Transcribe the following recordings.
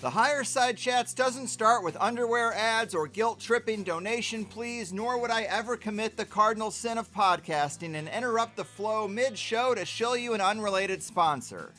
The Higher Side Chats doesn't start with underwear ads or guilt-tripping donation pleas, nor would I ever commit the cardinal sin of podcasting and interrupt the flow mid-show to shill you an unrelated sponsor.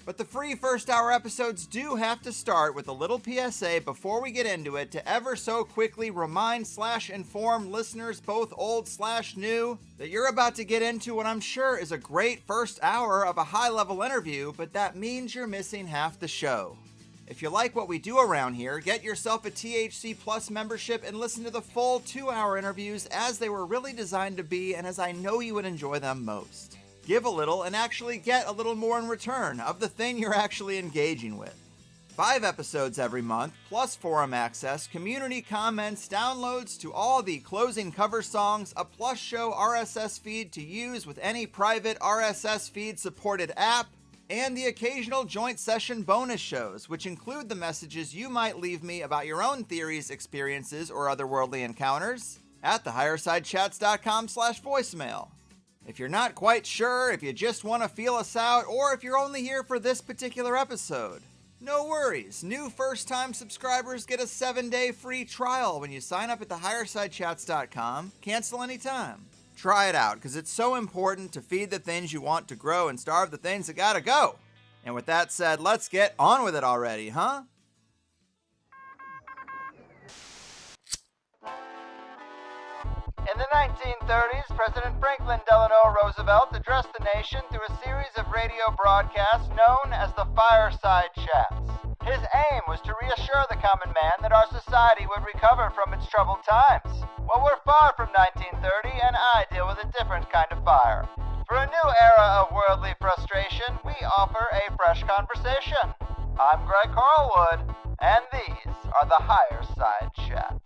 But the free first hour episodes do have to start with a little PSA before we get into it to ever so quickly remind/inform listeners, both old/new, that you're about to get into what I'm sure is a great first hour of a high-level interview, but that means you're missing half the show. If you like what we do around here, get yourself a THC Plus membership and listen to the full 2-hour interviews as they were really designed to be and as I know you would enjoy them most. Give a little and actually get a little more in return of the thing you're actually engaging with. 5 episodes every month, plus forum access, community comments, downloads to all the closing cover songs, a plus show RSS feed to use with any private RSS feed supported app, and the occasional joint session bonus shows, which include the messages you might leave me about your own theories, experiences, or otherworldly encounters at thehighersidechats.com/voicemail. If you're not quite sure, if you just want to feel us out, or if you're only here for this particular episode, no worries. New first-time subscribers get a 7-day free trial when you sign up at thehighersidechats.com. Cancel anytime. Try it out, because it's so important to feed the things you want to grow and starve the things that gotta go. And with that said, let's get on with it already, huh? In the 1930s, President Franklin Delano Roosevelt addressed the nation through a series of radio broadcasts known as the Fireside Chats. His aim was to reassure the common man that our society would recover from its troubled times. Well, we're far from 1930, and I deal with a different kind of fire. For a new era of worldly frustration, we offer a fresh conversation. I'm Greg Carlwood, and these are the Higher Side Chats.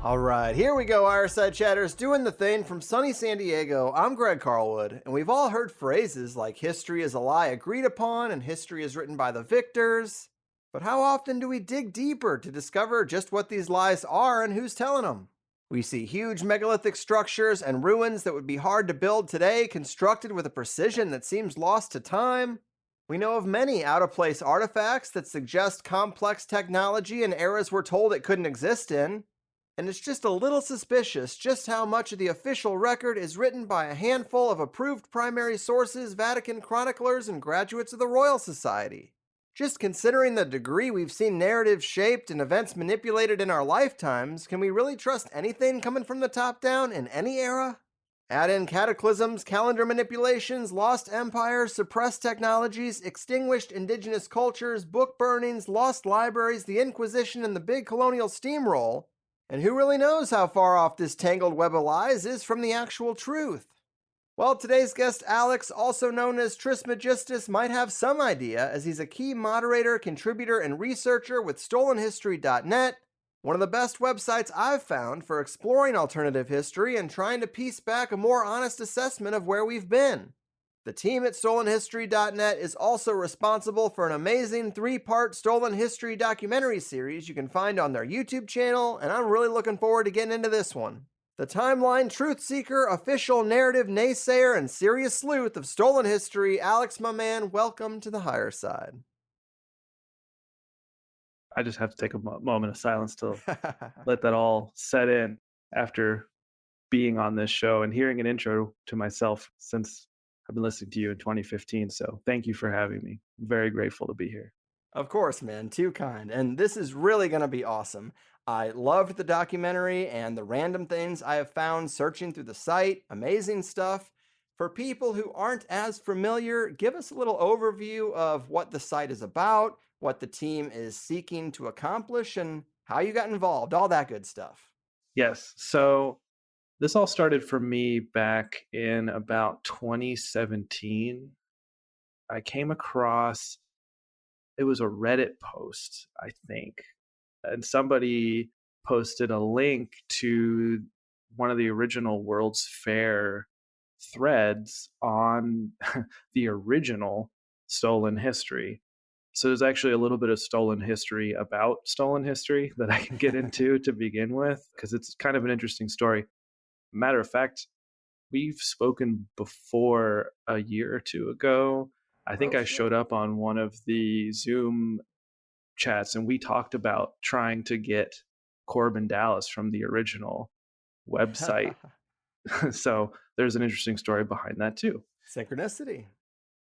All right, here we go, Fireside Chatters, doing the thing from sunny San Diego. I'm Greg Carlwood, and we've all heard phrases like history is a lie agreed upon and history is written by the victors. But how often do we dig deeper to discover just what these lies are and who's telling them? We see huge megalithic structures and ruins that would be hard to build today constructed with a precision that seems lost to time. We know of many out-of-place artifacts that suggest complex technology in eras we're told it couldn't exist in. And it's just a little suspicious just how much of the official record is written by a handful of approved primary sources, Vatican chroniclers, and graduates of the Royal Society. Just considering the degree we've seen narratives shaped and events manipulated in our lifetimes, can we really trust anything coming from the top down in any era? Add in cataclysms, calendar manipulations, lost empires, suppressed technologies, extinguished indigenous cultures, book burnings, lost libraries, the Inquisition, and the big colonial steamroll, and who really knows how far off this tangled web of lies is from the actual truth? Well, today's guest Alex, also known as Trismegistus, might have some idea, as he's a key moderator, contributor, and researcher with stolenhistory.net, one of the best websites I've found for exploring alternative history and trying to piece back a more honest assessment of where we've been. The team at stolenhistory.net is also responsible for an amazing 3-part Stolen History documentary series you can find on their YouTube channel, and I'm really looking forward to getting into this one. The timeline truth seeker, official narrative naysayer, and serious sleuth of stolen history, Alex, my man, welcome to the Higher Side. I just have to take a moment of silence to let that all set in after being on this show and hearing an intro to myself since I've been listening to you in 2015, so thank you for having me. I'm very grateful to be here. Of course, man. Too kind. And this is really going to be awesome. I loved the documentary and the random things I have found searching through the site. Amazing stuff. For people who aren't as familiar, give us a little overview of what the site is about, what the team is seeking to accomplish, and how you got involved, all that good stuff. Yes. So this all started for me back in about 2017. I came across, it was a Reddit post, I think, and somebody posted a link to one of the original World's Fair threads on the original Stolen History. So there's actually a little bit of stolen history about stolen history that I can get into to begin with, because it's kind of an interesting story. Matter of fact, we've spoken before a year or two ago. I think I showed up on one of the Zoom chats, and we talked about trying to get Corbin Dallas from the original website. So there's an interesting story behind that too. Synchronicity.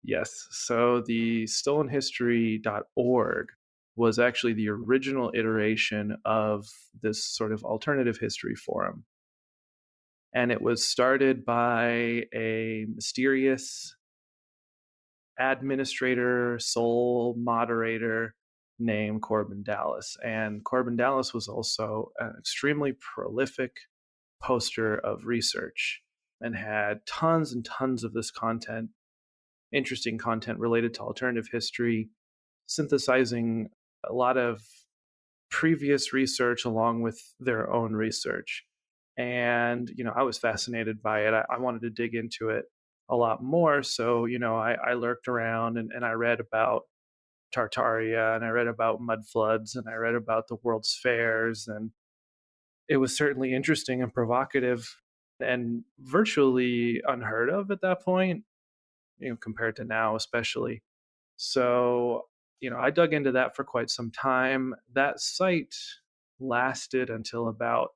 Yes. So the stolenhistory.org was actually the original iteration of this sort of alternative history forum. And it was started by a mysterious administrator, sole moderator named Corbin Dallas. And Corbin Dallas was also an extremely prolific poster of research and had tons and tons of this content, interesting content related to alternative history, synthesizing a lot of previous research along with their own research. And, I was fascinated by it. I wanted to dig into it a lot more. So, I lurked around and I read about Tartaria, and I read about mud floods, and I read about the World's Fairs. And it was certainly interesting and provocative and virtually unheard of at that point, compared to now, especially. So, I dug into that for quite some time. That site lasted until about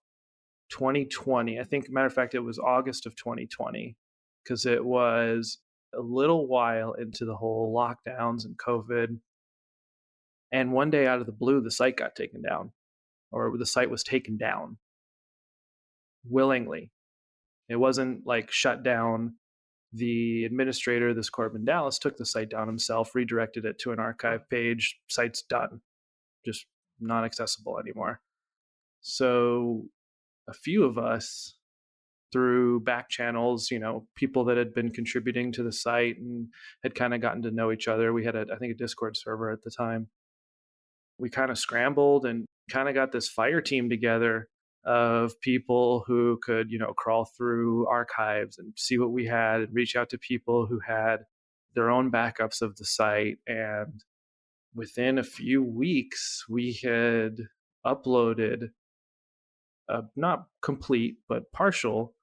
2020. I think, matter of fact, it was August of 2020, because it was a little while into the whole lockdowns and COVID. And one day out of the blue, the site got taken down, or the site was taken down willingly. It wasn't like shut down. The administrator, this Corbin Dallas, took the site down himself, redirected it to an archive page. Site's done, just not accessible anymore. So a few of us, through back channels, people that had been contributing to the site and had kind of gotten to know each other. We had, I think, a Discord server at the time. We kind of scrambled and kind of got this fire team together of people who could, crawl through archives and see what we had and reach out to people who had their own backups of the site. And within a few weeks, we had uploaded a not complete, but partial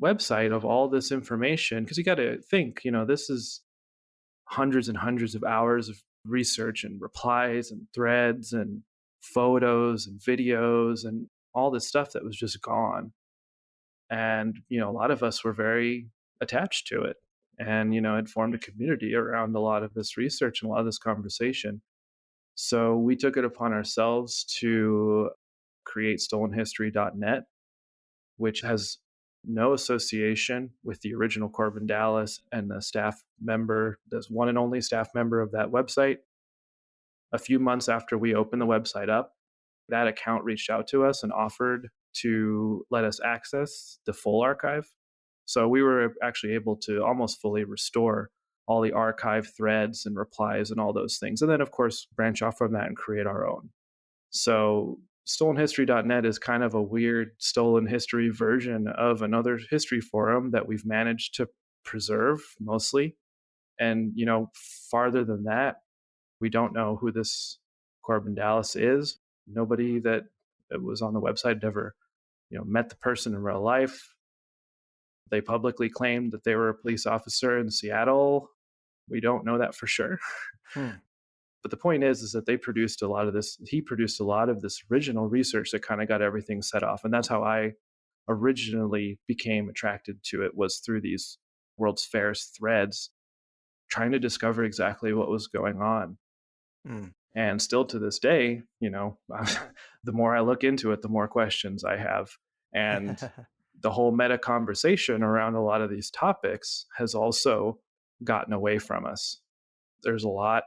website of all this information. Because you got to think, this is hundreds and hundreds of hours of research and replies and threads and photos and videos and all this stuff that was just gone. And, a lot of us were very attached to it and, had formed a community around a lot of this research and a lot of this conversation. So we took it upon ourselves to create stolenhistory.net, which has no association with the original Corbin Dallas and the staff member, this one and only staff member of that website. A few months after we opened the website up, that account reached out to us and offered to let us access the full archive. So we were actually able to almost fully restore all the archive threads and replies and all those things. And then, of course, branch off from that and create our own. So stolenhistory.net is kind of a weird stolen history version of another history forum that we've managed to preserve mostly. And, farther than that, we don't know who this Corbin Dallas is. Nobody that was on the website ever, met the person in real life. They publicly claimed that they were a police officer in Seattle. We don't know that for sure. But the point is that he produced a lot of this original research that kind of got everything set off. And that's how I originally became attracted to it, was through these World's Fairs threads, trying to discover exactly what was going on. And still to this day, the more I look into it, the more questions I have. And the whole meta conversation around a lot of these topics has also gotten away from us. There's a lot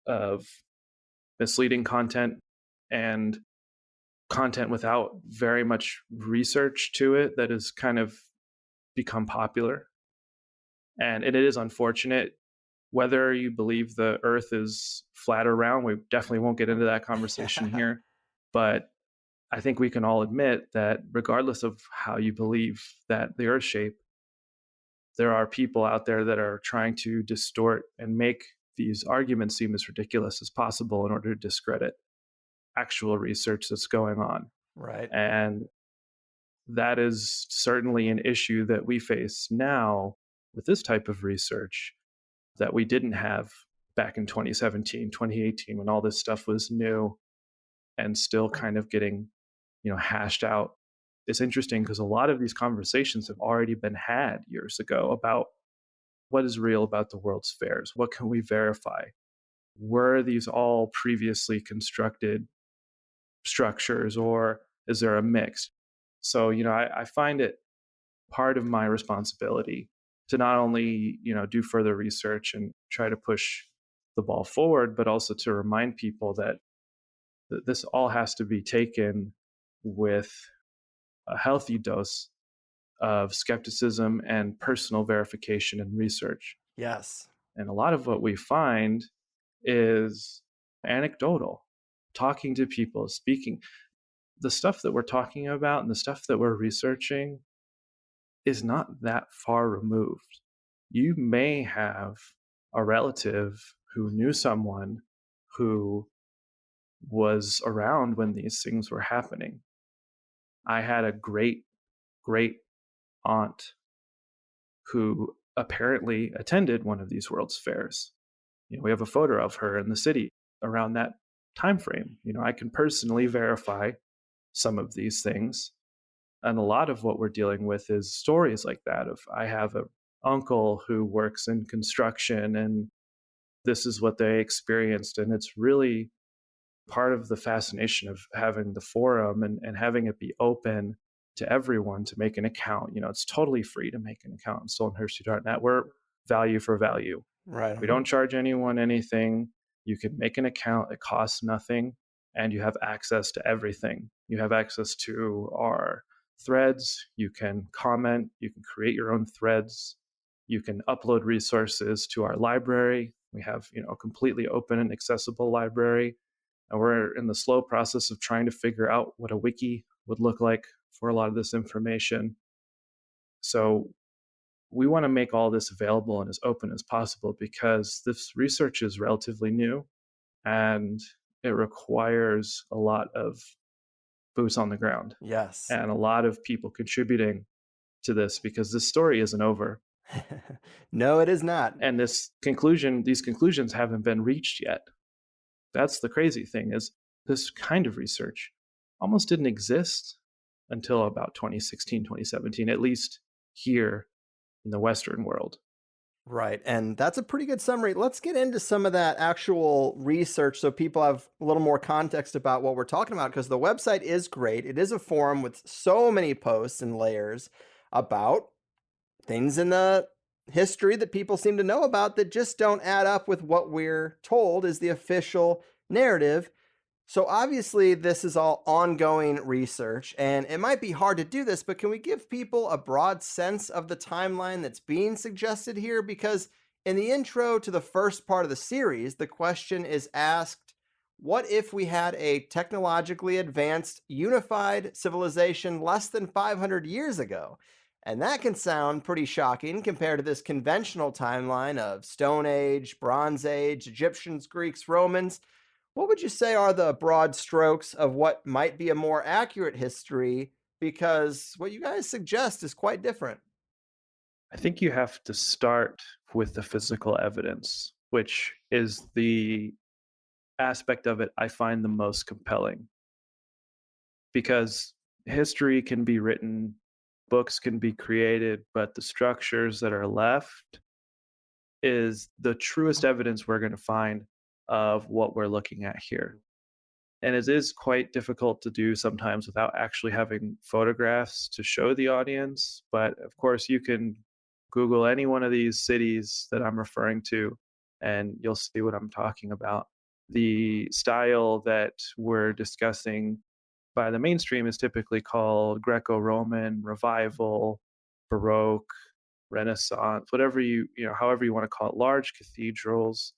of misleading content and content without very much research to it that has kind of become popular. And it is unfortunate. Whether you believe the earth is flat or round, we definitely won't get into that conversation here. But I think we can all admit that regardless of how you believe that the earth's shape, there are people out there that are trying to distort and make these arguments seem as ridiculous as possible in order to discredit actual research that's going on. Right. And that is certainly an issue that we face now with this type of research that we didn't have back in 2017, 2018, when all this stuff was new and still kind of getting, hashed out. It's interesting because a lot of these conversations have already been had years ago about what is real about the world's fairs. What can we verify? Were these all previously constructed structures, or is there a mix? So, I find it part of my responsibility to not only, do further research and try to push the ball forward, but also to remind people that this all has to be taken with a healthy dose of skepticism and personal verification and research. Yes. And a lot of what we find is anecdotal, talking to people, speaking. The stuff that we're talking about and the stuff that we're researching is not that far removed. You may have a relative who knew someone who was around when these things were happening. I had a great, great aunt who apparently attended one of these World's Fairs. We have a photo of her in the city around that time frame. I can personally verify some of these things. And a lot of what we're dealing with is stories like that of, I have an uncle who works in construction and this is what they experienced. And it's really part of the fascination of having the forum and having it be open to everyone to make an account. It's totally free to make an account on stolenhistory.net. We're value for value. Right. We don't charge anyone anything. You can make an account. It costs nothing. And you have access to everything. You have access to our threads. You can comment. You can create your own threads. You can upload resources to our library. We have, a completely open and accessible library. And we're in the slow process of trying to figure out what a wiki would look like for a lot of this information. So we want to make all this available and as open as possible because this research is relatively new and it requires a lot of boots on the ground. Yes. And a lot of people contributing to this because this story isn't over. No, it is not. And these conclusions haven't been reached yet. That's the crazy thing, is this kind of research almost didn't exist until about 2016, 2017, at least here in the Western world. Right. And that's a pretty good summary. Let's get into some of that actual research so people have a little more context about what we're talking about, because the website is great. It is a forum with so many posts and layers about things in the history that people seem to know about that just don't add up with what we're told is the official narrative. So obviously this is all ongoing research, and it might be hard to do this, but can we give people a broad sense of the timeline that's being suggested here? Because in the intro to the first part of the series, the question is asked, what if we had a technologically advanced, unified civilization less than 500 years ago? And that can sound pretty shocking compared to this conventional timeline of Stone Age, Bronze Age, Egyptians, Greeks, Romans. What would you say are the broad strokes of what might be a more accurate history? Because what you guys suggest is quite different. I think you have to start with the physical evidence, which is the aspect of it I find the most compelling. Because history can be written, books can be created, but the structures that are left is the truest evidence we're going to find of what we're looking at here. And it is quite difficult to do sometimes without actually having photographs to show the audience. But of course, you can Google any one of these cities that I'm referring to, and you'll see what I'm talking about. The style that we're discussing by the mainstream is typically called Greco-Roman, Revival, Baroque, Renaissance, whatever however you want to call it. Large cathedrals,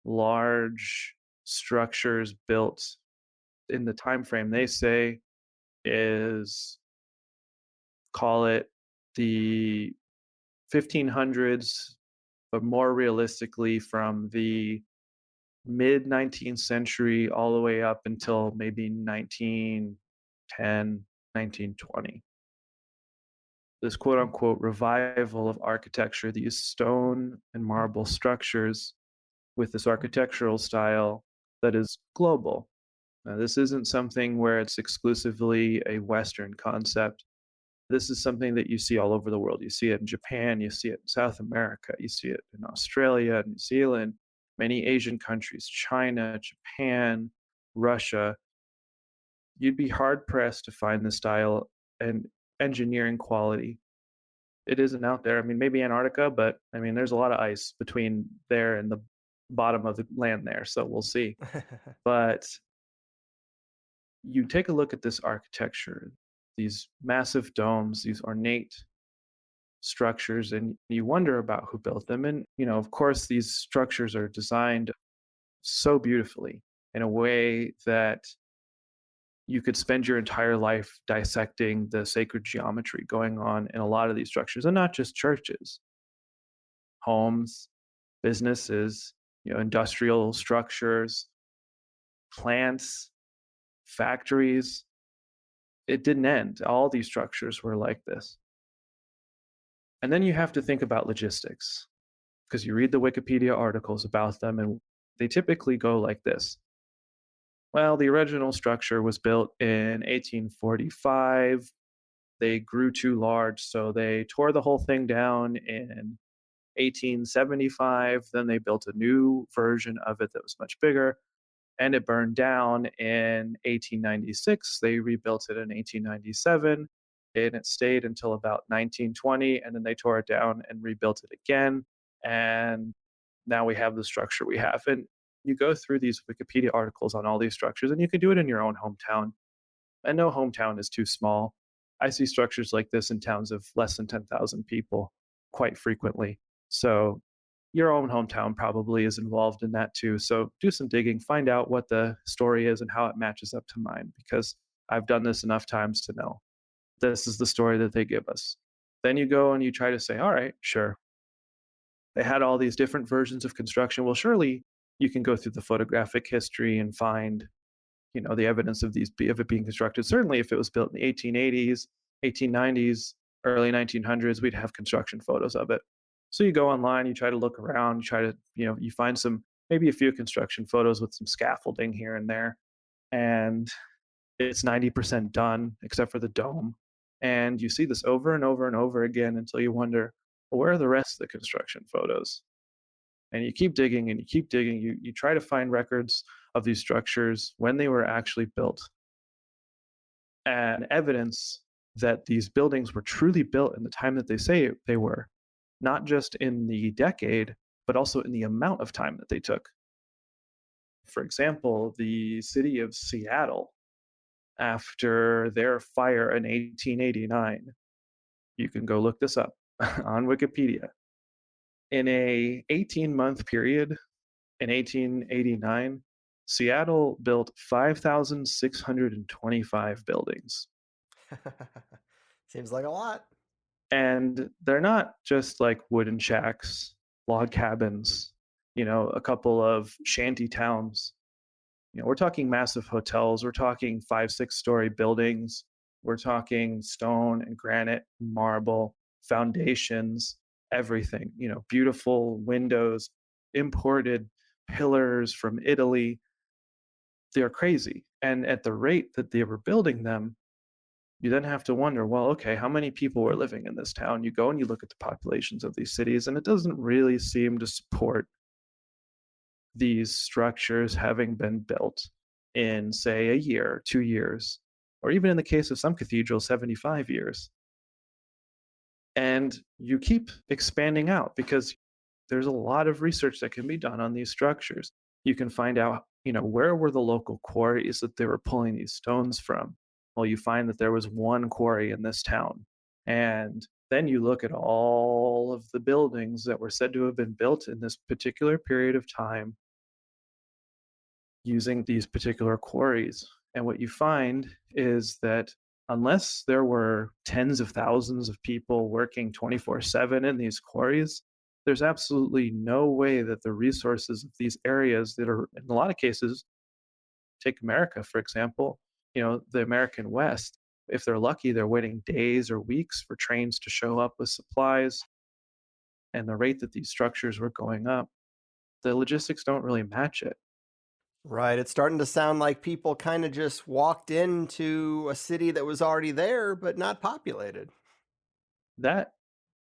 large structures built in the time frame they say is, call it the 1500s, but more realistically from the mid 19th century all the way up until maybe 1910, 1920. This quote unquote revival of architecture, these stone and marble structures with this architectural style that is global. Now, this isn't something where it's exclusively a Western concept. This is something that you see all over the world. You see it in Japan, you see it in South America, you see it in Australia, New Zealand, many Asian countries, China, Japan, Russia. You'd be hard pressed to find the style and engineering quality. It isn't out there. I mean, maybe Antarctica, but I mean, there's a lot of ice between there and the bottom of the land there. So we'll see. But you take a look at this architecture, these massive domes, these ornate structures, and you wonder about who built them. And, of course, these structures are designed so beautifully in a way that you could spend your entire life dissecting the sacred geometry going on in a lot of these structures, and not just churches, homes, businesses, industrial structures, plants, factories. It didn't end. All these structures were like this. And then you have to think about logistics, because you read the Wikipedia articles about them, and they typically go like this. Well, the original structure was built in 1845. They grew too large, so they tore the whole thing down in 1875. Then they built a new version of it that was much bigger, and it burned down in 1896. They rebuilt it in 1897, and it stayed until about 1920, and then they tore it down and rebuilt it again. And now we have the structure we have. And you go through these Wikipedia articles on all these structures, and you can do it in your own hometown. And no hometown is too small. I see structures like this in towns of less than 10,000 people quite frequently. So your own hometown probably is involved in that too. So do some digging, find out what the story is and how it matches up to mine, because I've done this enough times to know this is the story that they give us. Then you go and you try to say, all right, sure. They had all these different versions of construction. Well, surely you can go through the photographic history and find, the evidence of it being constructed. Certainly if it was built in the 1880s, 1890s, early 1900s, we'd have construction photos of it. So you go online, you try to look around, you try to, you find maybe a few construction photos with some scaffolding here and there, and it's 90% done except for the dome. And you see this over and over and over again until you wonder, well, where are the rest of the construction photos? And you keep digging and you keep digging. You try to find records of these structures when they were actually built, and evidence that these buildings were truly built in the time that they say they were, not just in the decade, but also in the amount of time that they took. For example, the city of Seattle, after their fire in 1889, you can go look this up on Wikipedia. In a 18-month period in 1889, Seattle built 5,625 buildings. Seems like a lot. And they're not just like wooden shacks, log cabins, a couple of shanty towns. We're talking massive hotels. We're talking 5-6-story buildings. We're talking stone and granite, marble, foundations, everything, beautiful windows, imported pillars from Italy. They're crazy. And at the rate that they were building them, you then have to wonder, well, okay, how many people were living in this town? You go and you look at the populations of these cities, and it doesn't really seem to support these structures having been built in, say, a year, 2 years, or even in the case of some cathedrals, 75 years. And you keep expanding out because there's a lot of research that can be done on these structures. You can find out, where were the local quarries that they were pulling these stones from? Well, you find that there was one quarry in this town. And then you look at all of the buildings that were said to have been built in this particular period of time using these particular quarries. And what you find is that unless there were tens of thousands of people working 24/7 in these quarries, there's absolutely no way that the resources of these areas that are, in a lot of cases, take America, for example, the American West, if they're lucky, they're waiting days or weeks for trains to show up with supplies. And the rate that these structures were going up, the logistics don't really match it. Right. It's starting to sound like people kind of just walked into a city that was already there, but not populated. That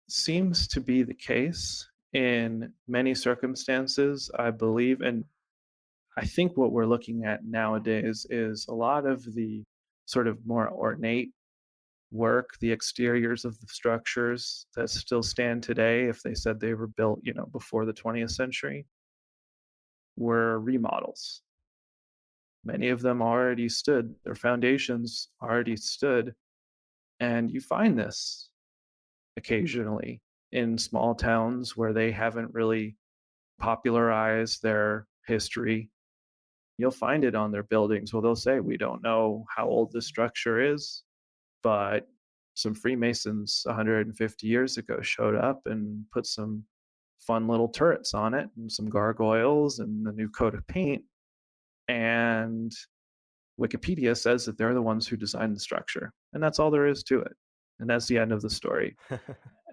seems to be the case in many circumstances, I believe. And I think what we're looking at nowadays is a lot of the sort of more ornate work, the exteriors of the structures that still stand today, if they said they were built, before the 20th century, were remodels. Many of them already stood, their foundations already stood. And you find this occasionally in small towns where they haven't really popularized their history. You'll find it on their buildings. Well, they'll say, we don't know how old this structure is, but some Freemasons 150 years ago showed up and put some fun little turrets on it and some gargoyles and a new coat of paint. And Wikipedia says that they're the ones who designed the structure. And that's all there is to it. And that's the end of the story.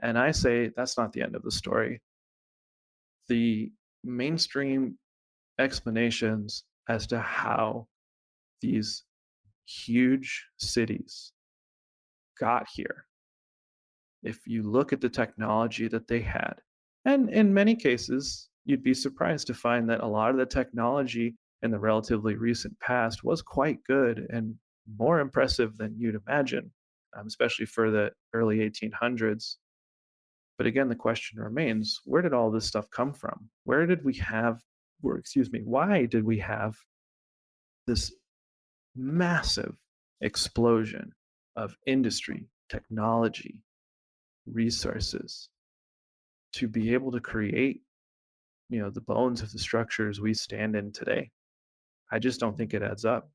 And I say that's not the end of the story. The mainstream explanations as to how these huge cities got here, if you look at the technology that they had, and in many cases, you'd be surprised to find that a lot of the technology in the relatively recent past was quite good and more impressive than you'd imagine, especially for the early 1800s. But again, the question remains, where did all this stuff come from? Why did we have this massive explosion of industry, technology, resources to be able to create, the bones of the structures we stand in today? I just don't think it adds up.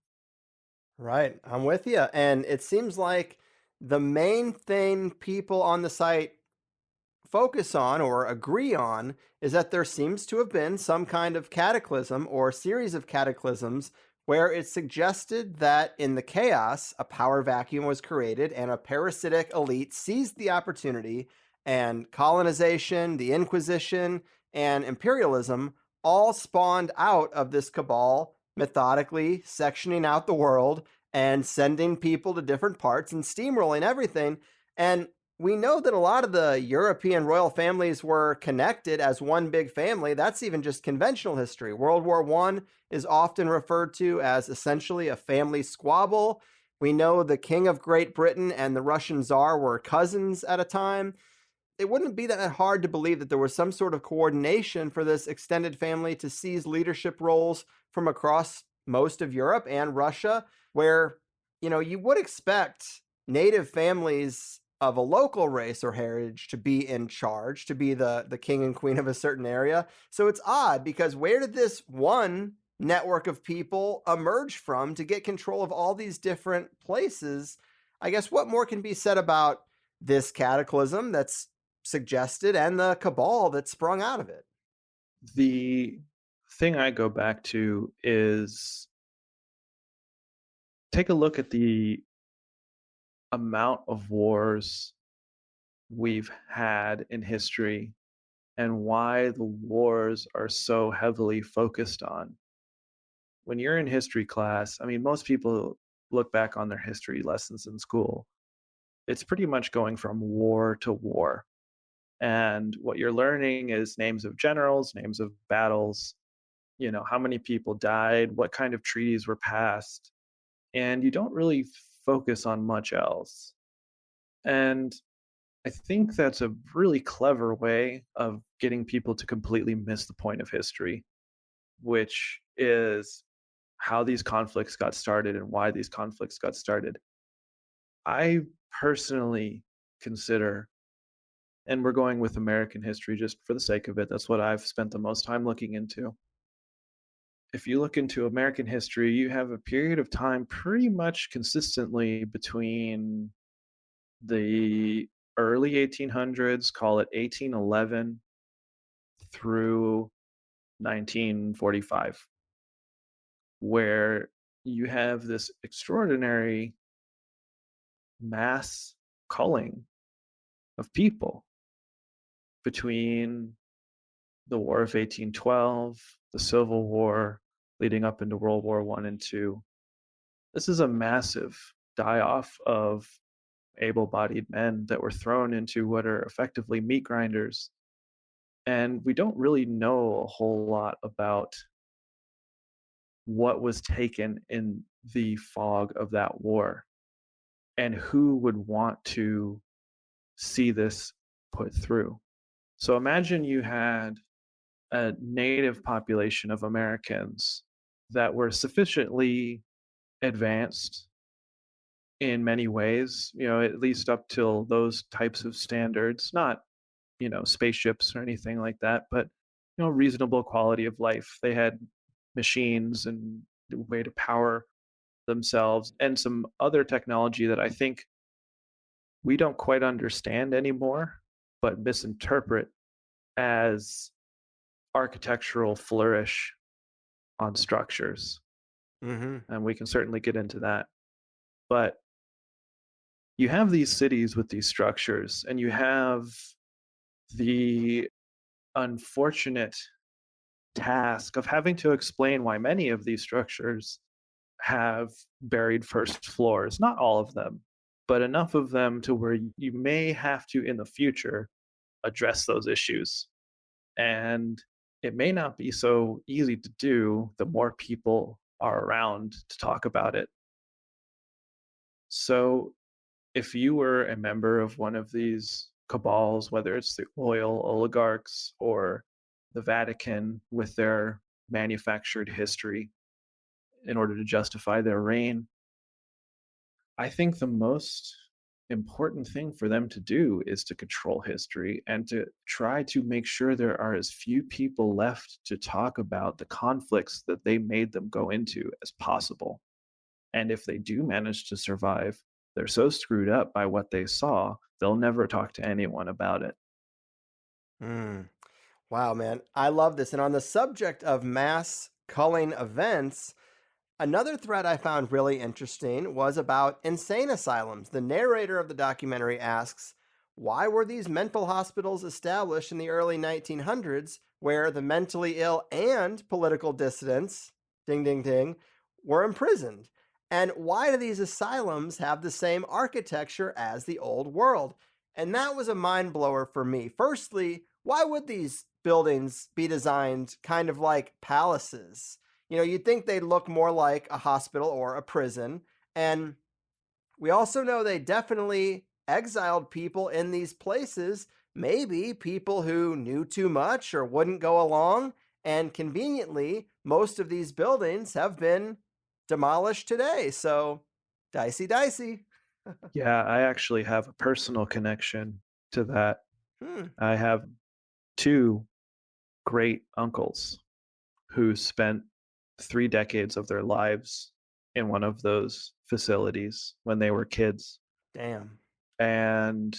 Right. I'm with you. And it seems like the main thing people on the site focus on or agree on is that there seems to have been some kind of cataclysm or series of cataclysms where it suggested that in the chaos, a power vacuum was created and a parasitic elite seized the opportunity, and colonization, the Inquisition, and imperialism all spawned out of this cabal, methodically sectioning out the world and sending people to different parts and steamrolling everything. And we know that a lot of the European royal families were connected as one big family. That's even just conventional history. World War I is often referred to as essentially a family squabble. We know the King of Great Britain and the Russian Tsar were cousins at a time. It wouldn't be that hard to believe that there was some sort of coordination for this extended family to seize leadership roles from across most of Europe and Russia, where, you would expect native families of a local race or heritage to be in charge, to be the king and queen of a certain area. So it's odd because where did this one network of people emerge from to get control of all these different places? I guess what more can be said about this cataclysm that's suggested and the cabal that sprung out of it? The thing I go back to is take a look at the amount of wars we've had in history and why the wars are so heavily focused on. When you're in history class, I mean, most people look back on their history lessons in school. It's pretty much going from war to war. And what you're learning is names of generals, names of battles, how many people died, what kind of treaties were passed. And you don't really focus on much else. And I think that's a really clever way of getting people to completely miss the point of history, which is how these conflicts got started and why these conflicts got started. I personally consider, and we're going with American history just for the sake of it, that's what I've spent the most time looking into. If you look into American history, you have a period of time pretty much consistently between the early 1800s, call it 1811, through 1945, where you have this extraordinary mass culling of people between the War of 1812, the Civil War, leading up into World War I and II. This is a massive die-off of able-bodied men that were thrown into what are effectively meat grinders. And we don't really know a whole lot about what was taken in the fog of that war and who would want to see this put through. So imagine you had a native population of Americans that were sufficiently advanced in many ways, at least up till those types of standards, not, spaceships or anything like that, but, reasonable quality of life. They had machines and a way to power themselves and some other technology that I think we don't quite understand anymore, but misinterpret as architectural flourish on structures. And we can certainly get into that. But you have these cities with these structures, and you have the unfortunate task of having to explain why many of these structures have buried first floors. Not all of them, but enough of them to where you may have to, in the future, address those issues. And it may not be so easy to do the more people are around to talk about it. So if you were a member of one of these cabals, whether it's the oil oligarchs or the Vatican with their manufactured history in order to justify their reign, I think the most important thing for them to do is to control history and to try to make sure there are as few people left to talk about the conflicts that they made them go into as possible. And if they do manage to survive, they're so screwed up by what they saw, they'll never talk to anyone about it. Wow, man. I love this. And on the subject of mass culling events, another thread I found really interesting was about insane asylums. The narrator of the documentary asks, why were these mental hospitals established in the early 1900s where the mentally ill and political dissidents, ding, ding, ding, were imprisoned? And why do these asylums have the same architecture as the old world? And that was a mind blower for me. Firstly, why would these buildings be designed kind of like palaces? You'd think they'd look more like a hospital or a prison. And we also know they definitely exiled people in these places, maybe people who knew too much or wouldn't go along. And conveniently, most of these buildings have been demolished today. So, dicey, dicey. Yeah, I actually have a personal connection to that. I have two great uncles who spent 3 decades of their lives in one of those facilities when they were kids. Damn. And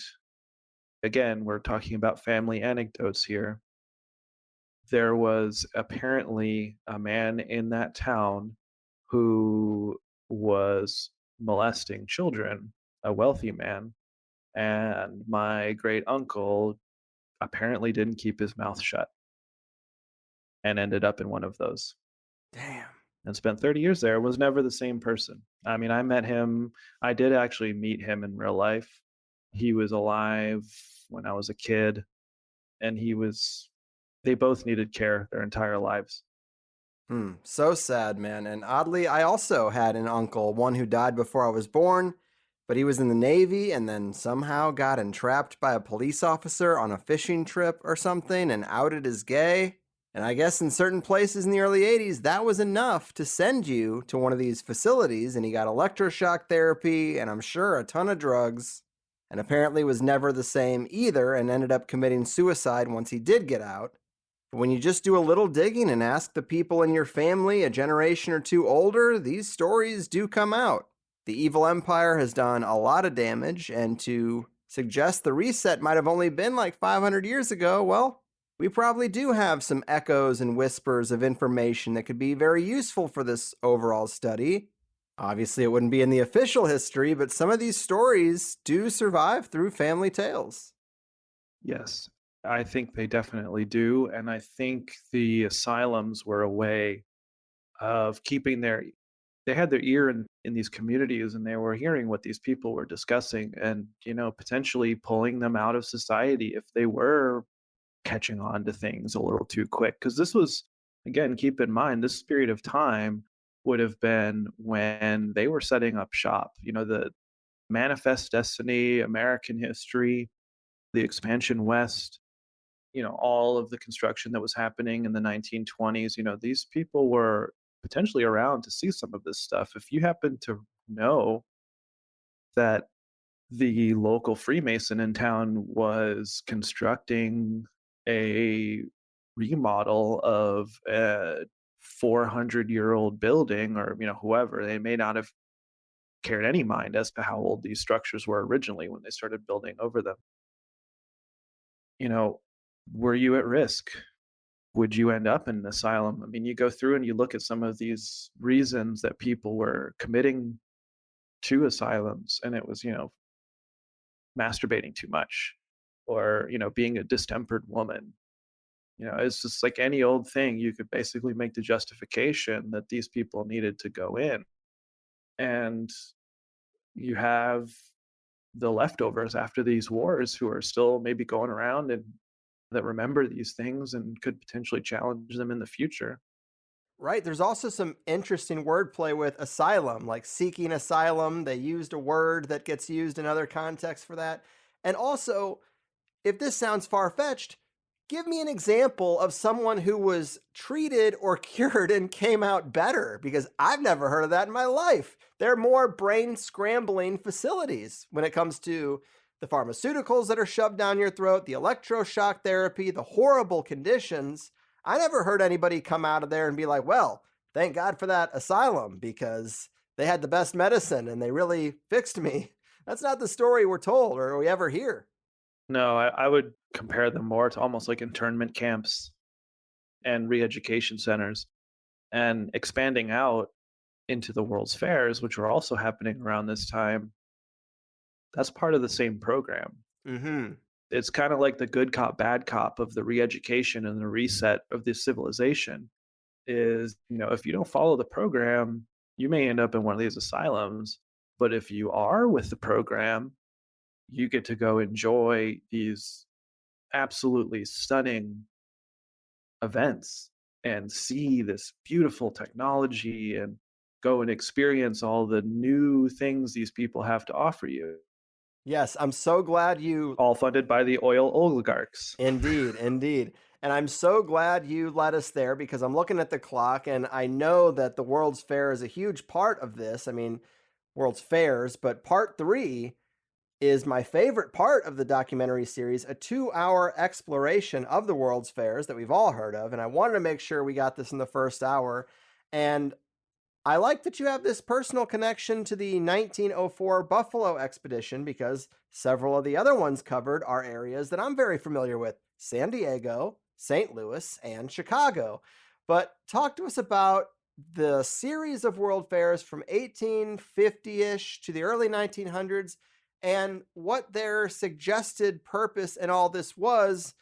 again, we're talking about family anecdotes here. There was apparently a man in that town who was molesting children, a wealthy man, and my great uncle apparently didn't keep his mouth shut and ended up in one of those. Damn. And spent 30 years there, was never the same person. I mean, I met him, I did actually meet him in real life. He was alive when I was a kid, and they both needed care their entire lives. So sad, man. And oddly, I also had an uncle, one who died before I was born, but he was in the Navy and then somehow got entrapped by a police officer on a fishing trip or something and outed as gay. And I guess in certain places in the early 80s, that was enough to send you to one of these facilities, and he got electroshock therapy and I'm sure a ton of drugs, and apparently was never the same either and ended up committing suicide once he did get out. But when you just do a little digging and ask the people in your family a generation or two older, these stories do come out. The evil empire has done a lot of damage, and to suggest the reset might have only been like 500 years ago, well, we probably do have some echoes and whispers of information that could be very useful for this overall study. Obviously, it wouldn't be in the official history, but some of these stories do survive through family tales. Yes, I think they definitely do. And I think the asylums were a way of keeping they had their ear in these communities, and they were hearing what these people were discussing and, potentially pulling them out of society if they were catching on to things a little too quick. Because this was, again, keep in mind, this period of time would have been when they were setting up shop. The Manifest Destiny, American history, the expansion west, all of the construction that was happening in the 1920s. These people were potentially around to see some of this stuff. If you happen to know that the local Freemason in town was constructing a remodel of a 400-year-old building, or whoever, they may not have cared any mind as to how old these structures were originally when they started building over them. you know were you at risk? Would you end up in an asylum? I mean, you go through and you look at some of these reasons that people were committing to asylums, and it was, masturbating too much, or, being a distempered woman. It's just like any old thing. You could basically make the justification that these people needed to go in. And you have the leftovers after these wars who are still maybe going around and that remember these things and could potentially challenge them in the future. Right. There's also some interesting wordplay with asylum, like seeking asylum. They used a word that gets used in other contexts for that. And also, if this sounds far fetched, give me an example of someone who was treated or cured and came out better, because I've never heard of that in my life. They're more brain scrambling facilities when it comes to the pharmaceuticals that are shoved down your throat, the electroshock therapy, the horrible conditions. I never heard anybody come out of there and be like, well, thank God for that asylum because they had the best medicine and they really fixed me. That's not the story we're told or we ever hear. No, I would compare them more to almost like internment camps and re-education centers, and expanding out into the World's Fairs, which were also happening around this time. That's part of the same program. Mm-hmm. It's kind of like the good cop, bad cop of the re-education and the reset of this civilization. Is, if you don't follow the program, you may end up in one of these asylums. But if you are with the program, you get to go enjoy these absolutely stunning events and see this beautiful technology and go and experience all the new things these people have to offer you, Yes, I'm so glad you. all funded by the oil oligarchs. Indeed, indeed. And I'm so glad you led us there because I'm looking at the clock and I know that the World's Fair is a huge part of this. I mean, World's Fairs, but part three is my favorite part of the documentary series, a 2-hour exploration of the World's Fairs that we've all heard of. And I wanted to make sure we got this in the first hour. And I like that you have this personal connection to the 1904 Buffalo expedition because several of the other ones covered are areas that I'm very familiar with: San Diego, St. Louis, and Chicago. But talk to us about the series of world fairs from 1850 ish to the early 1900s and what their suggested purpose in all this was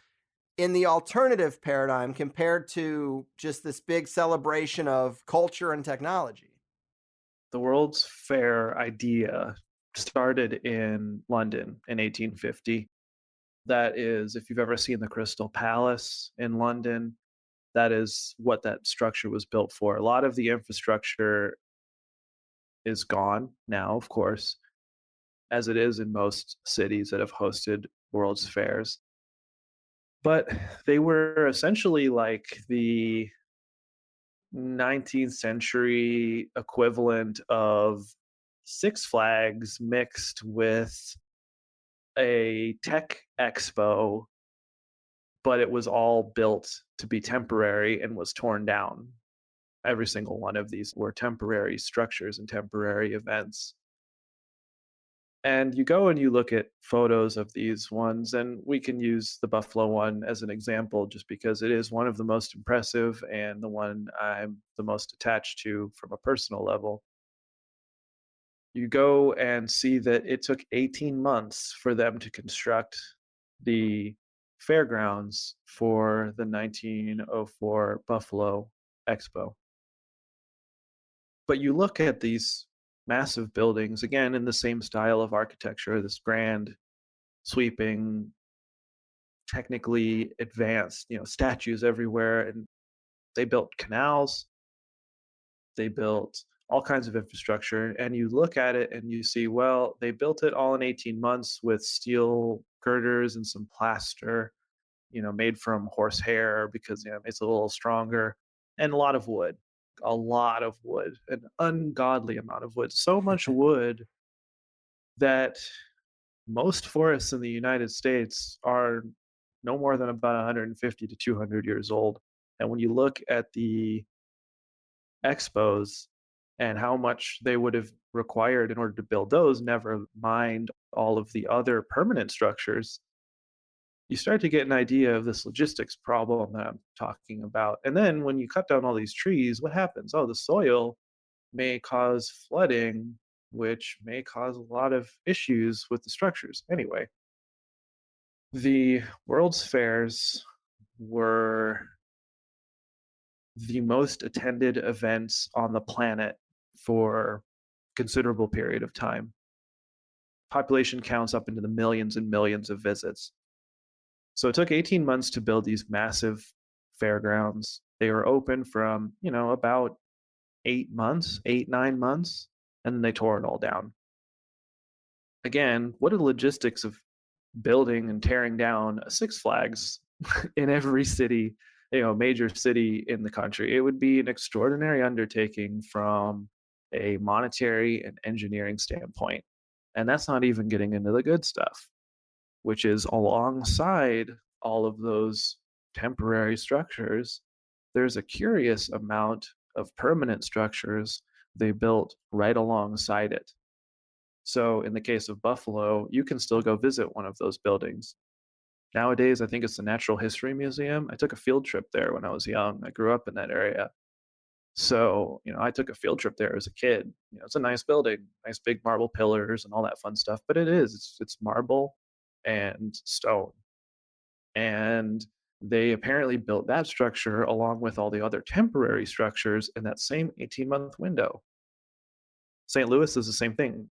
in the alternative paradigm compared to just this big celebration of culture and technology. The World's Fair idea started in London in 1850. That is, if you've ever seen the Crystal Palace in London, that is what that structure was built for. A lot of the infrastructure is gone now, of course, as it is in most cities that have hosted World's Fairs. But they were essentially like the 19th century equivalent of Six Flags mixed with a tech expo, but it was all built to be temporary and was torn down. Every single one of these were temporary structures and temporary events. And you go and you look at photos of these ones, and we can use the Buffalo one as an example just because it is one of the most impressive and the one I'm the most attached to from a personal level. You go and see that it took 18 months for them to construct the fairgrounds for the 1904 Buffalo Expo. But you look at these massive buildings, again, in the same style of architecture, this grand, sweeping, technically advanced, statues everywhere. And they built canals, they built all kinds of infrastructure. And you look at it and you see, well, they built it all in 18 months with steel girders and some plaster, made from horsehair because it's a little stronger, and a lot of wood, an ungodly amount of wood. So much wood that most forests in the United States are no more than about 150 to 200 years old. And when you look at the expos and how much they would have required in order to build those, never mind all of the other permanent structures, you start to get an idea of this logistics problem that I'm talking about. And then when you cut down all these trees, what happens? Oh, the soil may cause flooding, which may cause a lot of issues with the structures. Anyway, the World's Fairs were the most attended events on the planet for a considerable period of time. Population counts up into the millions and millions of visits. So it took 18 months to build these massive fairgrounds. They were open from, about 9 months, and then they tore it all down. Again, what are the logistics of building and tearing down a Six Flags in every city, major city in the country? It would be an extraordinary undertaking from a monetary and engineering standpoint. And that's not even getting into the good stuff, which is alongside all of those temporary structures, there's a curious amount of permanent structures they built right alongside it. So in the case of Buffalo, you can still go visit one of those buildings. Nowadays, I think it's the Natural History Museum. I took a field trip there when I was young. I grew up in that area. So, I took a field trip there as a kid. It's a nice building, nice big marble pillars and all that fun stuff, but it's marble and stone. And they apparently built that structure along with all the other temporary structures in that same 18-month window. St. Louis is the same thing.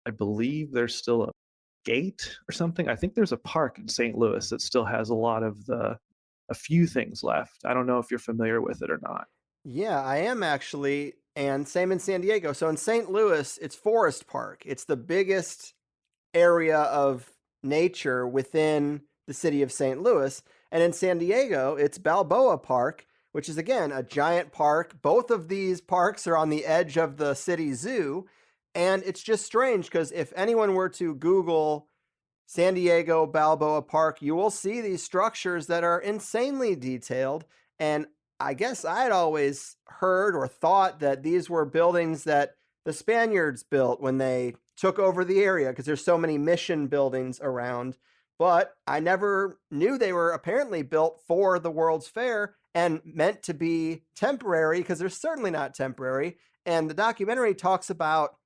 I believe there's still a gate or something. I think there's a park in St. Louis that still has a few things left. I don't know if you're familiar with it or not. Yeah, I am actually. And same in San Diego. So in St. Louis, it's Forest Park. It's the biggest area of nature within the city of St. Louis. And in San Diego, it's Balboa Park, which is, again, a giant park. Both of these parks are on the edge of the city zoo. And it's just strange because if anyone were to Google San Diego Balboa Park, you will see these structures that are insanely detailed. And I guess I had always heard or thought that these were buildings that the Spaniards built when they took over the area because there's so many mission buildings around. But I never knew they were apparently built for the World's Fair and meant to be temporary, because they're certainly not temporary. And the documentary talks about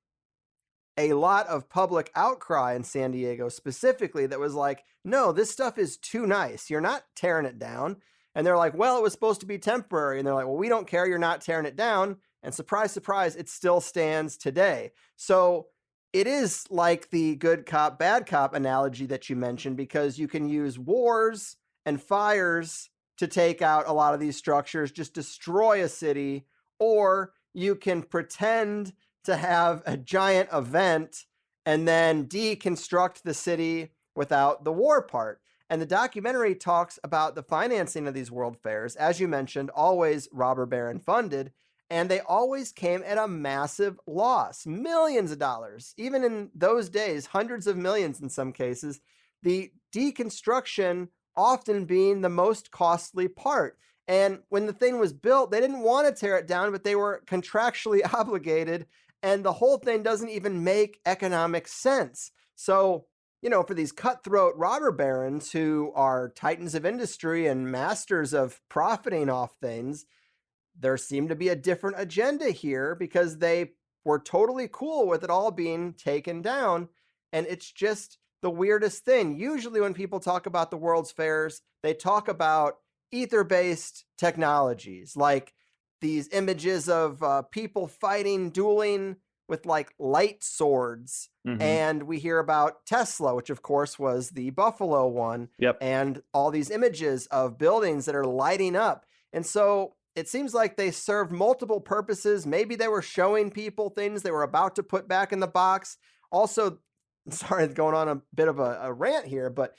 a lot of public outcry in San Diego specifically that was like, no, this stuff is too nice. You're not tearing it down. And they're like, well, it was supposed to be temporary. And they're like, well, we don't care. You're not tearing it down. And surprise, surprise, it still stands today. So it is like the good cop, bad cop analogy that you mentioned, because you can use wars and fires to take out a lot of these structures, just destroy a city, or you can pretend to have a giant event and then deconstruct the city without the war part. And the documentary talks about the financing of these world fairs, as you mentioned, always robber baron funded, and they always came at a massive loss, millions of dollars. Even in those days, hundreds of millions in some cases, the deconstruction often being the most costly part. And when the thing was built, they didn't want to tear it down, but they were contractually obligated, and the whole thing doesn't even make economic sense. So, for these cutthroat robber barons who are titans of industry and masters of profiting off things, there seemed to be a different agenda here, because they were totally cool with it all being taken down. And it's just the weirdest thing. Usually, when people talk about the World's Fairs, they talk about ether based technologies, like these images of people fighting, dueling with like light swords. Hmm. And we hear about Tesla, which of course was the Buffalo one, Yep. and all these images of buildings that are lighting up. And so it seems like they served multiple purposes. Maybe they were showing people things they were about to put back in the box. Also, sorry, going on a bit of a rant here, but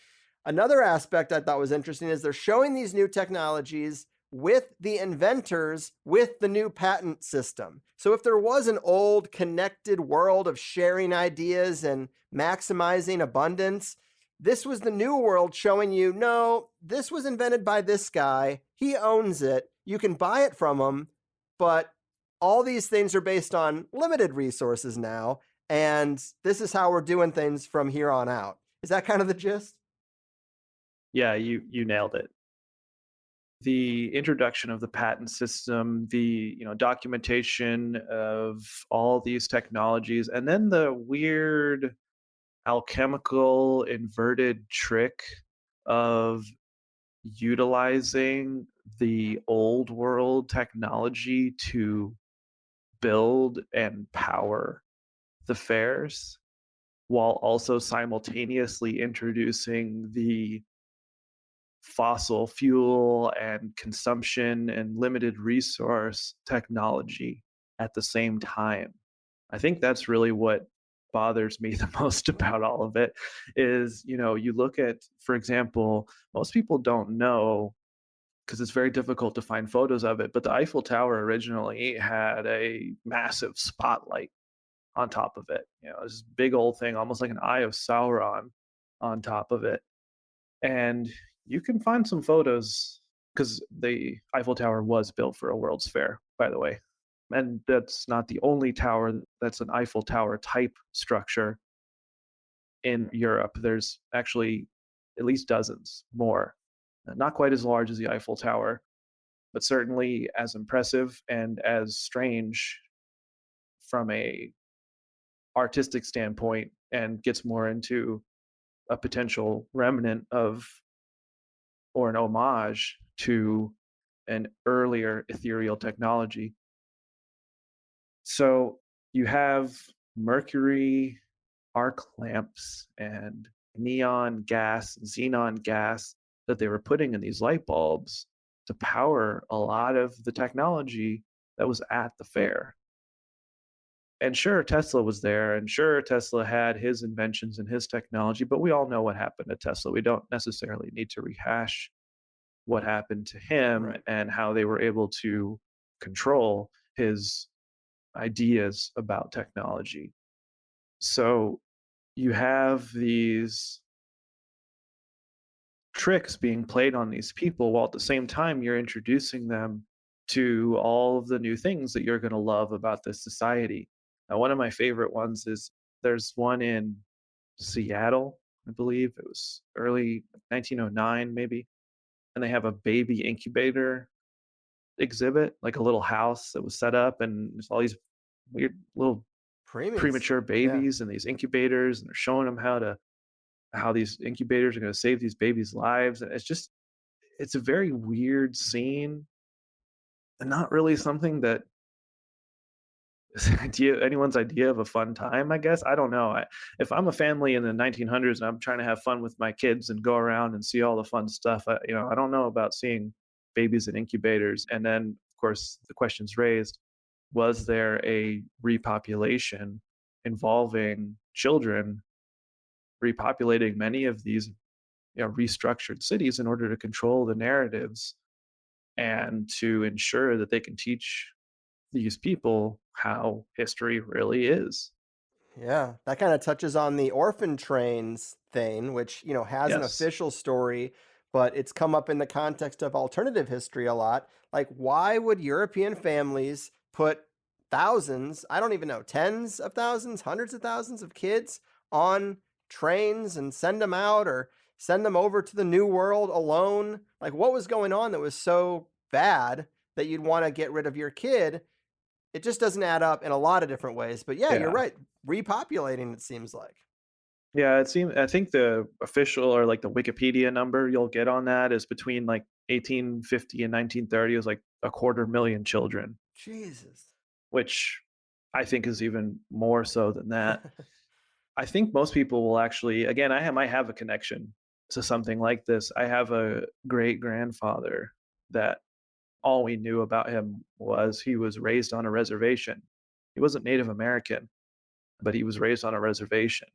another aspect I thought was interesting is they're showing these new technologies with the inventors with the new patent system. So if there was an old connected world of sharing ideas and maximizing abundance, this was the new world showing you, no, this was invented by this guy. He owns it. You can buy it from him, but all these things are based on limited resources now. And this is how we're doing things from here on out. Is that kind of the gist? Yeah, you nailed it. The introduction of the patent system, the documentation of all these technologies, and then the weird alchemical inverted trick of utilizing the old world technology to build and power the fairs while also simultaneously introducing the fossil fuel and consumption and limited resource technology at the same time. I think that's really what bothers me the most about all of it is, you look at, for example, most people don't know because it's very difficult to find photos of it, but the Eiffel Tower originally had a massive spotlight on top of it. This big old thing, almost like an eye of Sauron on top of it. And you can find some photos because the Eiffel Tower was built for a World's Fair, by the way. And that's not the only tower that's an Eiffel Tower type structure in Europe. There's actually at least dozens more. Not quite as large as the Eiffel Tower, but certainly as impressive and as strange from a artistic standpoint, and gets more into a potential remnant of or an homage to an earlier ethereal technology. So you have mercury arc lamps and neon gas, xenon gas that they were putting in these light bulbs to power a lot of the technology that was at the fair. And sure, Tesla was there, and sure, Tesla had his inventions and his technology, but we all know what happened to Tesla. We don't necessarily need to rehash what happened to him Right. and how they were able to control his ideas about technology. So you have these tricks being played on these people while at the same time you're introducing them to all of the new things that you're going to love about this society. Now, one of my favorite ones is there's one in Seattle, I believe it was early 1909 maybe, and they have a baby incubator exhibit, like a little house that was set up, and there's all these weird little Preemies. premature Yeah. babies in these incubators, and they're showing them how these incubators are going to save these babies' lives. And it's a very weird scene, and not really something that anyone's idea of a fun time, I guess. I don't know. If I'm a family in the 1900s and I'm trying to have fun with my kids and go around and see all the fun stuff, I don't know about seeing babies in incubators. And then, of course, the question's raised: was there a repopulation involving children repopulating many of these restructured cities in order to control the narratives and to ensure that they can teach these people how history really is? Yeah, that kind of touches on the orphan trains thing, which, has an Yes. official story, but it's come up in the context of alternative history a lot. Like, why would European families put thousands, I don't even know, tens of thousands, hundreds of thousands of kids on trains and send them out or send them over to the New World alone? Like, what was going on that was so bad that you'd want to get rid of your kid? It just doesn't add up in a lot of different ways. But yeah, you're Yeah. right. Repopulating, it seems like. Yeah, it seems. I think the official or like the Wikipedia number you'll get on that is between like 1850 and 1930 is like a quarter million children, Jesus. which I think is even more so than that. I think most people will actually, again, might have a connection to something like this. I have a great grandfather that all we knew about him was he was raised on a reservation. He wasn't Native American, but he was raised on a reservation.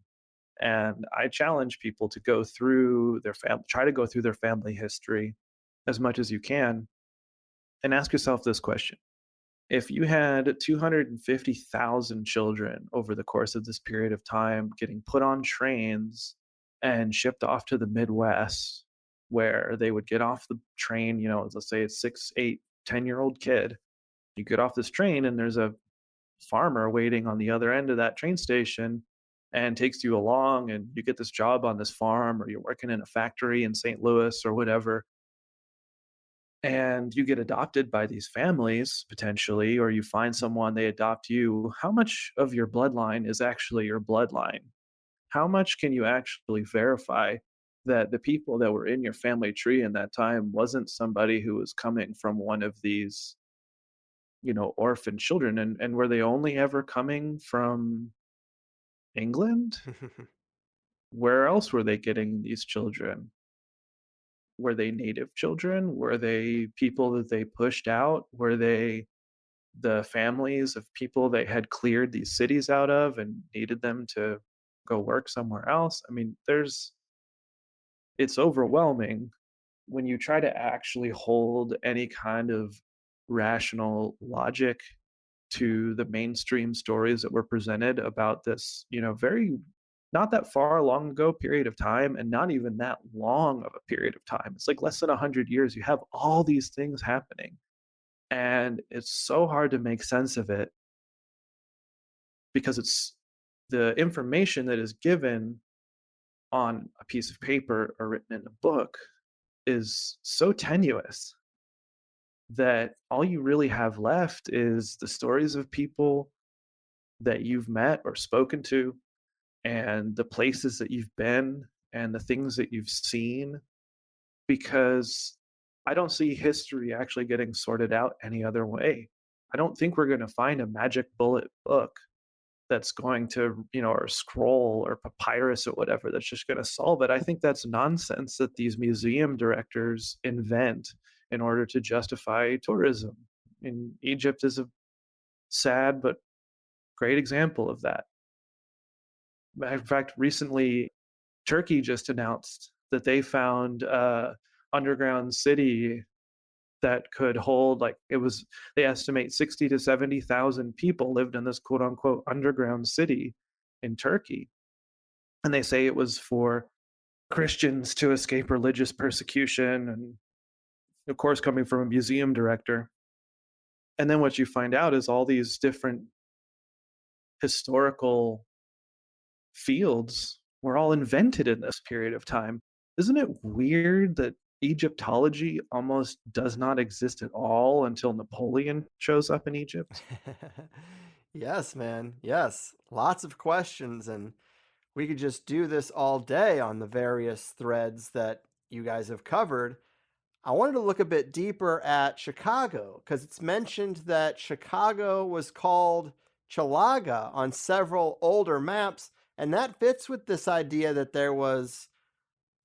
And I challenge people to go through their try to go through their family history as much as you can and ask yourself this question. If you had 250,000 children over the course of this period of time getting put on trains and shipped off to the Midwest, where they would get off the train, let's say it's 6, 8, 10-year-old kid, you get off this train and there's a farmer waiting on the other end of that train station and takes you along and you get this job on this farm or you're working in a factory in St. Louis or whatever, and you get adopted by these families potentially, or you find someone, they adopt you, how much of your bloodline is actually your bloodline? How much can you actually verify that the people that were in your family tree in that time wasn't somebody who was coming from one of these, orphan children? And were they only ever coming from England? Where else were they getting these children? Were they native children? Were they people that they pushed out? Were they the families of people they had cleared these cities out of and needed them to go work somewhere else? I mean, it's overwhelming when you try to actually hold any kind of rational logic to the mainstream stories that were presented about this, very not that far long ago period of time, and not even that long of a period of time. It's like less than 100 years. You have all these things happening, and it's so hard to make sense of it because it's the information that is given on a piece of paper or written in a book is so tenuous that all you really have left is the stories of people that you've met or spoken to and the places that you've been and the things that you've seen, because I don't see history actually getting sorted out any other way. I don't think we're going to find a magic bullet book that's going to, or scroll or papyrus or whatever that's just going to solve it. I think that's nonsense that these museum directors invent in order to justify tourism. And Egypt is a sad but great example of that. In fact, recently, Turkey just announced that they found a underground city that could hold, like, they estimate 60 to 70,000 people lived in this quote unquote underground city in Turkey. And they say it was for Christians to escape religious persecution, and of course coming from a museum director. And then what you find out is all these different historical fields were all invented in this period of time. Isn't it weird that Egyptology almost does not exist at all until Napoleon shows up in Egypt? Yes, man. Yes. Lots of questions, and we could just do this all day on the various threads that you guys have covered. I wanted to look a bit deeper at Chicago because it's mentioned that Chicago was called Chalaga on several older maps, and that fits with this idea that there was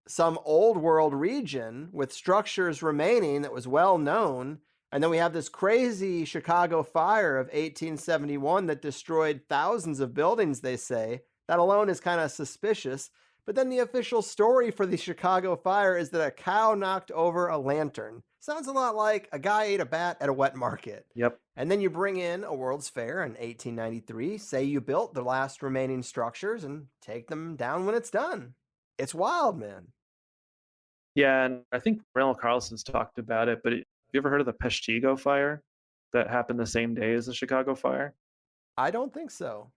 some old world region with structures remaining that was well known. And then we have this crazy Chicago fire of 1871 that destroyed thousands of buildings, they say. That alone is kind of suspicious. But then the official story for the Chicago fire is that a cow knocked over a lantern. Sounds a lot like a guy ate a bat at a wet market. Yep. And then you bring in a World's Fair in 1893, say you built the last remaining structures and take them down when it's done. It's wild, man. Yeah, and I think Randall Carlson's talked about it, but have you ever heard of the Peshtigo fire that happened the same day as the Chicago fire? I don't think so.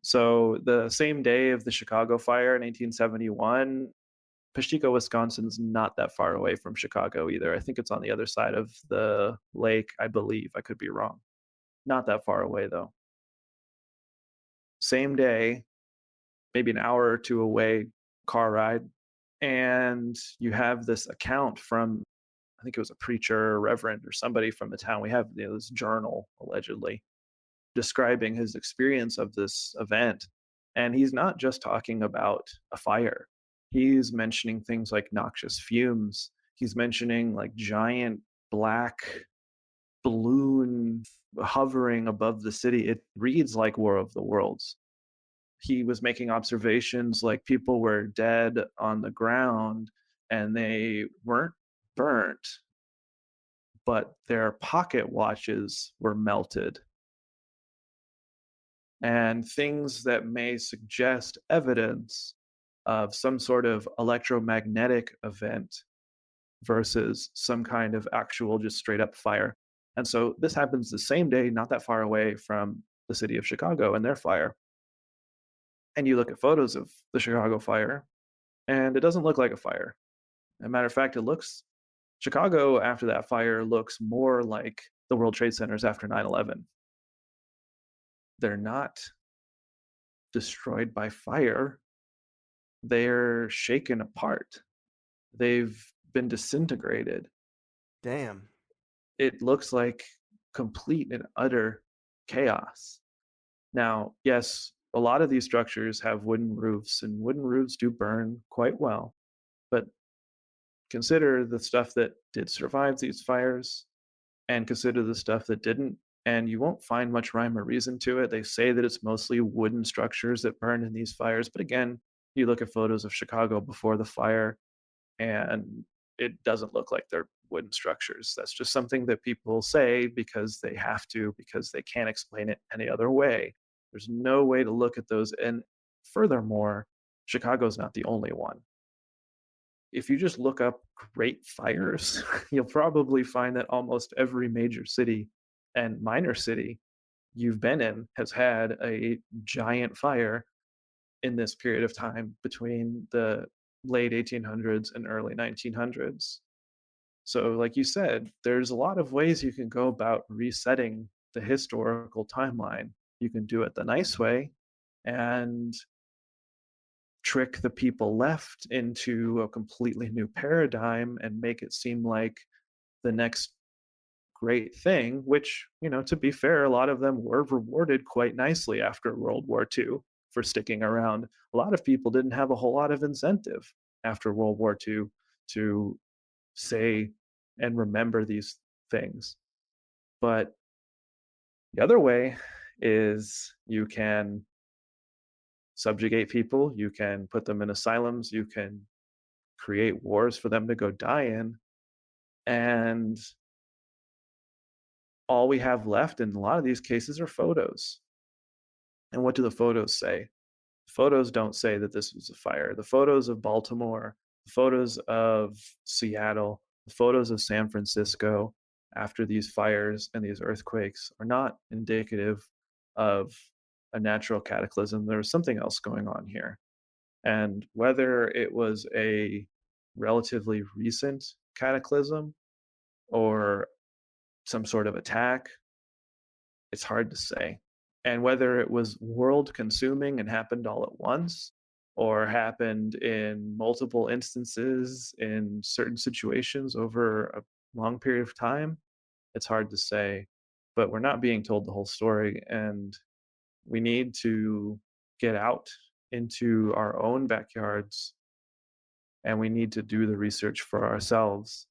So the same day of the Chicago fire in 1871, Peshtigo, Wisconsin's not that far away from Chicago either. I think it's on the other side of the lake, I believe. I could be wrong. Not that far away though. Same day, maybe an hour or two away car ride. And you have this account from, I think it was a preacher or reverend or somebody from the town. We have, this journal allegedly describing his experience of this event. And he's not just talking about a fire. He's mentioning things like noxious fumes. He's mentioning like giant black balloon hovering above the city. It reads like War of the Worlds. He was making observations like people were dead on the ground and they weren't burnt, but their pocket watches were melted. And things that may suggest evidence of some sort of electromagnetic event versus some kind of actual just straight up fire. And so this happens the same day, not that far away from the city of Chicago and their fire. And you look at photos of the Chicago fire, and it doesn't look like a fire. As a matter of fact, Chicago after that fire looks more like the World Trade Centers after 9/11. They're not destroyed by fire. They're shaken apart. They've been disintegrated. Damn. It looks like complete and utter chaos. Now, yes, a lot of these structures have wooden roofs, and wooden roofs do burn quite well. But consider the stuff that did survive these fires and consider the stuff that didn't, and you won't find much rhyme or reason to it. They say that it's mostly wooden structures that burned in these fires, but again, you look at photos of Chicago before the fire, and it doesn't look like they're wooden structures. That's just something that people say because they have to, because they can't explain it any other way. There's no way to look at those. And furthermore, Chicago's not the only one. If you just look up great fires, you'll probably find that almost every major city and minor city you've been in has had a giant fire in this period of time between the late 1800s and early 1900s. So, like you said, there's a lot of ways you can go about resetting the historical timeline. You can do it the nice way and trick the people left into a completely new paradigm and make it seem like the next great thing, which, to be fair, a lot of them were rewarded quite nicely after World War II for sticking around. A lot of people didn't have a whole lot of incentive after World War II to say and remember these things. But the other way is you can subjugate people, you can put them in asylums, you can create wars for them to go die in, and all we have left in a lot of these cases are photos. And what do the photos say? Photos don't say that this was a fire. The photos of Baltimore, the photos of Seattle, the photos of San Francisco after these fires and these earthquakes are not indicative of a natural cataclysm. There was something else going on here. And whether it was a relatively recent cataclysm or some sort of attack, it's hard to say. And whether it was world consuming and happened all at once or happened in multiple instances in certain situations over a long period of time, it's hard to say. But we're not being told the whole story, and we need to get out into our own backyards and we need to do the research for ourselves.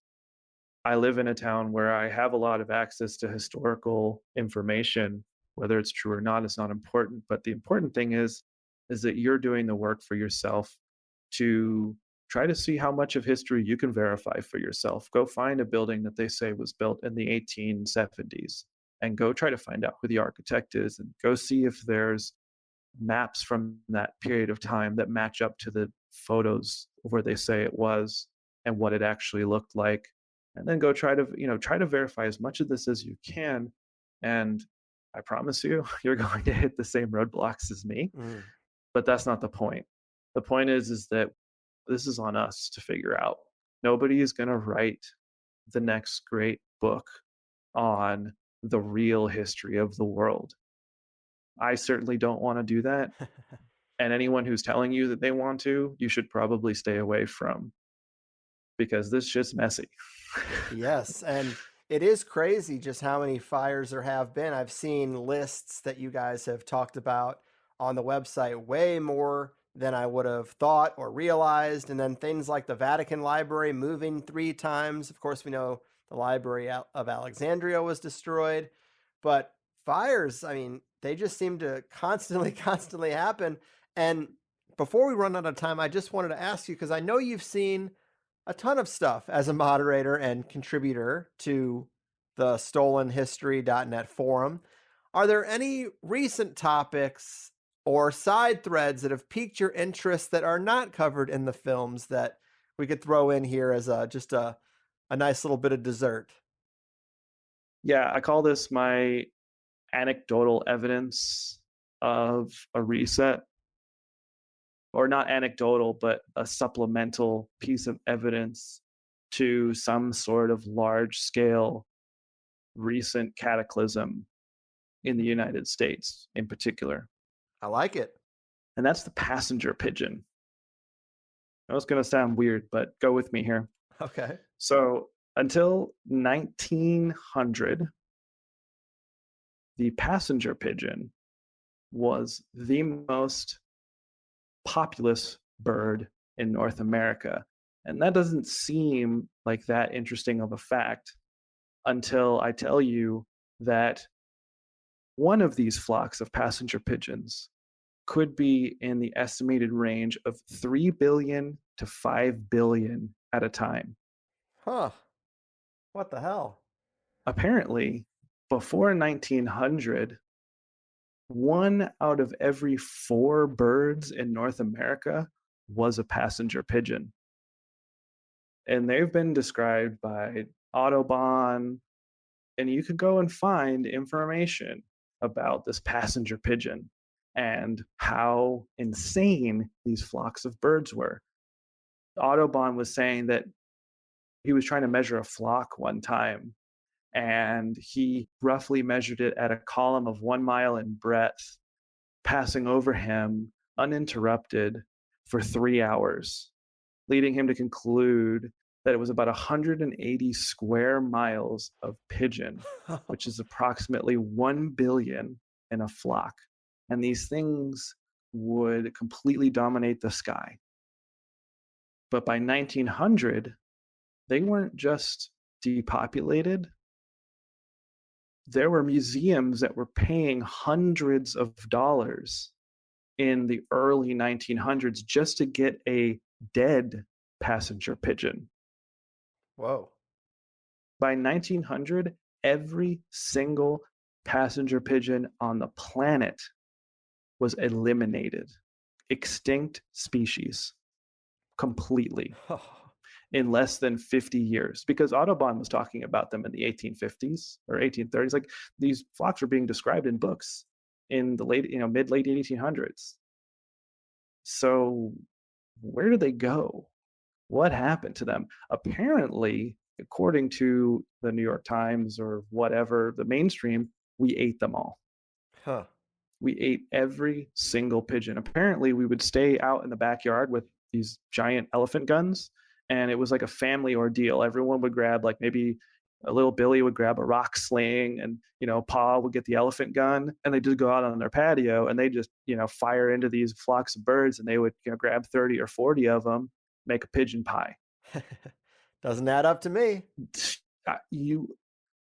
I live in a town where I have a lot of access to historical information. Whether it's true or not is not important, but the important thing is that you're doing the work for yourself to try to see how much of history you can verify for yourself. Go find a building that they say was built in the 1870s and go try to find out who the architect is and go see if there's maps from that period of time that match up to the photos where they say it was and what it actually looked like. And then go try to verify as much of this as you can. And I promise you, you're going to hit the same roadblocks as me. But that's not the point. The point is that this is on us to figure out. Nobody is going to write the next great book on the real history of the world. I certainly don't want to do that. And anyone who's telling you that they want to, you should probably stay away from, because this shit's messy. Yes, and it is crazy just how many fires there have been. I've seen lists that you guys have talked about on the website, way more than I would have thought or realized. And then things like the Vatican Library moving 3 times. Of course, we know the Library of Alexandria was destroyed, but fires, I mean, they just seem to constantly, constantly happen. And before we run out of time, I just wanted to ask you, because I know you've seen a ton of stuff as a moderator and contributor to the stolenhistory.net forum. Are there any recent topics or side threads that have piqued your interest that are not covered in the films that we could throw in here as just a nice little bit of dessert? Yeah, I call this my anecdotal evidence of a reset, or not anecdotal, but a supplemental piece of evidence to some sort of large scale recent cataclysm in the United States in particular. I like it. And that's the passenger pigeon. I know it's going to sound weird, but go with me here. Okay. So until 1900, the passenger pigeon was the most populous bird in North America. And that doesn't seem like that interesting of a fact until I tell you that one of these flocks of passenger pigeons could be in the estimated range of 3 billion to 5 billion at a time. Huh. What the hell? Apparently, before 1900, 1 out of every 4 birds in North America was a passenger pigeon. And they've been described by Audubon, and you could go and find information about this passenger pigeon and how insane these flocks of birds were. Audubon was saying that he was trying to measure a flock one time, and he roughly measured it at a column of 1 mile in breadth, passing over him uninterrupted for 3 hours, leading him to conclude that it was about 180 square miles of pigeon, which is approximately 1 billion in a flock. And these things would completely dominate the sky. But by 1900, they weren't just depopulated. There were museums that were paying hundreds of dollars in the early 1900s just to get a dead passenger pigeon. Whoa. By 1900, every single passenger pigeon on the planet was eliminated, extinct species, completely, in less than 50 years. Because Audubon was talking about them in the 1850s or 1830s. Like, these flocks were being described in books in the mid-late 1800s. So where did they go? What happened to them? Apparently, according to the New York Times or whatever, the mainstream, we ate them all. Huh. We ate every single pigeon. Apparently, we would stay out in the backyard with these giant elephant guns, and it was like a family ordeal. Everyone would grab, like, maybe a little Billy would grab a rock sling, and Pa would get the elephant gun, and they just go out on their patio and they just fire into these flocks of birds, and they would grab 30 or 40 of them, make a pigeon pie. Doesn't add up to me.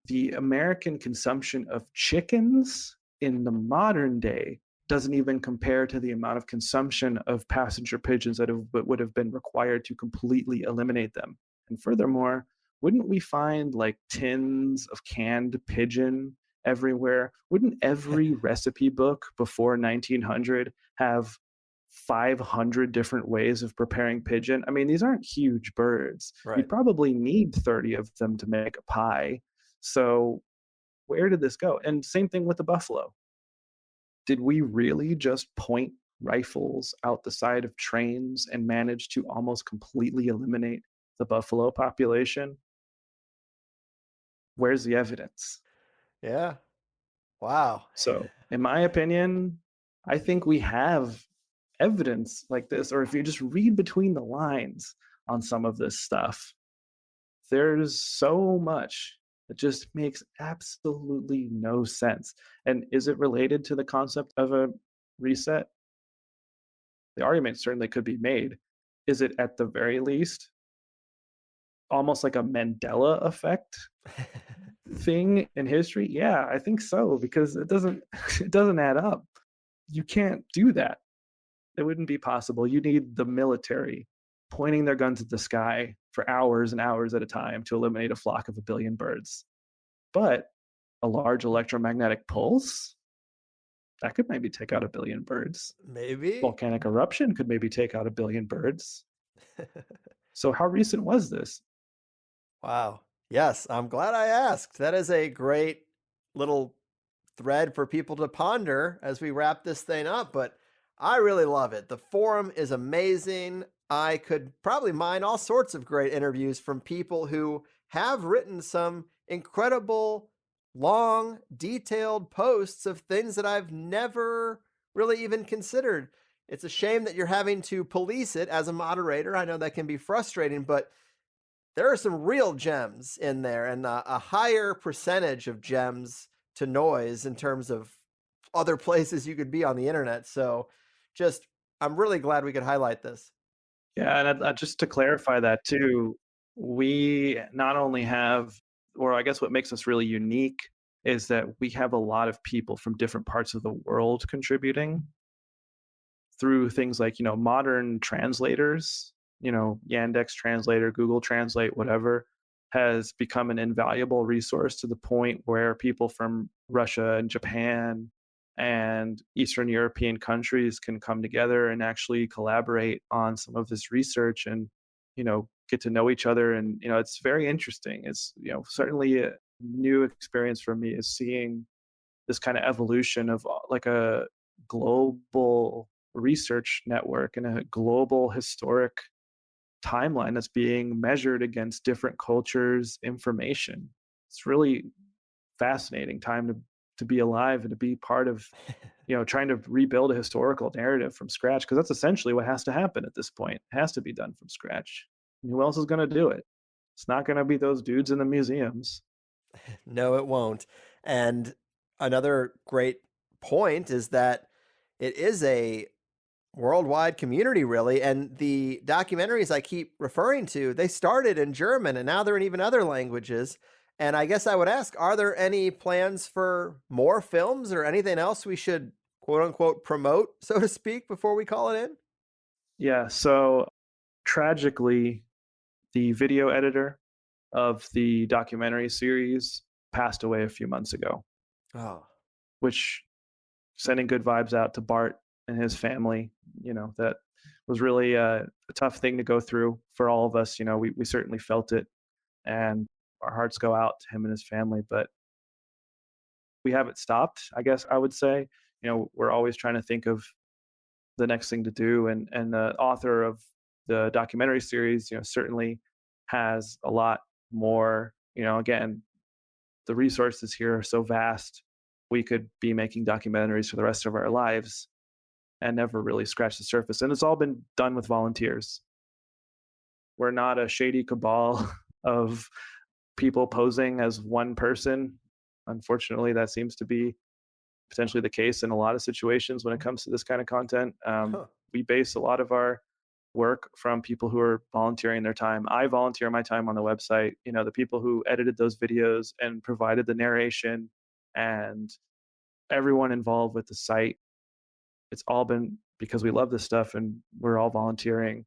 The American consumption of chickens in the modern day doesn't even compare to the amount of consumption of passenger pigeons that would have been required to completely eliminate them. And furthermore, wouldn't we find like tins of canned pigeon everywhere? Wouldn't every recipe book before 1900 have 500 different ways of preparing pigeon? I mean, these aren't huge birds. Right. You'd probably need 30 of them to make a pie. So where did this go? And same thing with the buffalo. Did we really just point rifles out the side of trains and manage to almost completely eliminate the buffalo population? Where's the evidence? Yeah. Wow. So, in my opinion, I think we have evidence like this, or if you just read between the lines on some of this stuff, there's so much that just makes absolutely no sense. And is it related to the concept of a reset? The argument certainly could be made. Is it at the very least almost like a Mandela effect thing in history? Yeah, I think so, because it doesn't it doesn't add up. You can't do that. It wouldn't be possible. You need the military pointing their guns at the sky for hours and hours at a time to eliminate a flock of a billion birds. But a large electromagnetic pulse, that could maybe take out a billion birds. Maybe. Volcanic eruption could maybe take out a billion birds. So how recent was this? Wow. Yes, I'm glad I asked. That is a great little thread for people to ponder as we wrap this thing up, but I really love it. The forum is amazing. I could probably mine all sorts of great interviews from people who have written some incredible, long, detailed posts of things that I've never really even considered. It's a shame that you're having to police it as a moderator. I know that can be frustrating, but there are some real gems in there, and a higher percentage of gems to noise in terms of other places you could be on the internet. So just, I'm really glad we could highlight this. Yeah, and just to clarify that too, we not only have, or I guess what makes us really unique is that we have a lot of people from different parts of the world contributing through things like, modern translators, Yandex translator, Google Translate, whatever, has become an invaluable resource to the point where people from Russia and Japan and Eastern European countries can come together and actually collaborate on some of this research and, get to know each other. And, it's very interesting. It's, certainly a new experience for me is seeing this kind of evolution of like a global research network and a global historic timeline that's being measured against different cultures' information. It's really fascinating time to be alive and to be part of, trying to rebuild a historical narrative from scratch, because that's essentially what has to happen at this point. It has to be done from scratch. And who else is going to do it? It's not going to be those dudes in the museums. No, it won't. And another great point is that it is a worldwide community, really. And the documentaries I keep referring to, they started in German and now they're in even other languages. And I guess I would ask, are there any plans for more films or anything else we should quote unquote promote, so to speak, before we call it in? Yeah, so tragically, the video editor of the documentary series passed away a few months ago. Oh, which sending good vibes out to Bart and his family. That was really a tough thing to go through for all of us. We certainly felt it, and our hearts go out to him and his family. But we haven't stopped, I guess I would say. We're always trying to think of the next thing to do, and the author of the documentary series, certainly has a lot more. Again, the resources here are so vast. We could be making documentaries for the rest of our lives and never really scratch the surface. And it's all been done with volunteers. We're not a shady cabal of people posing as one person. Unfortunately, that seems to be potentially the case in a lot of situations when it comes to this kind of content. We base a lot of our work from people who are volunteering their time. I volunteer my time on the website. The people who edited those videos and provided the narration and everyone involved with the site, it's all been because we love this stuff and we're all volunteering.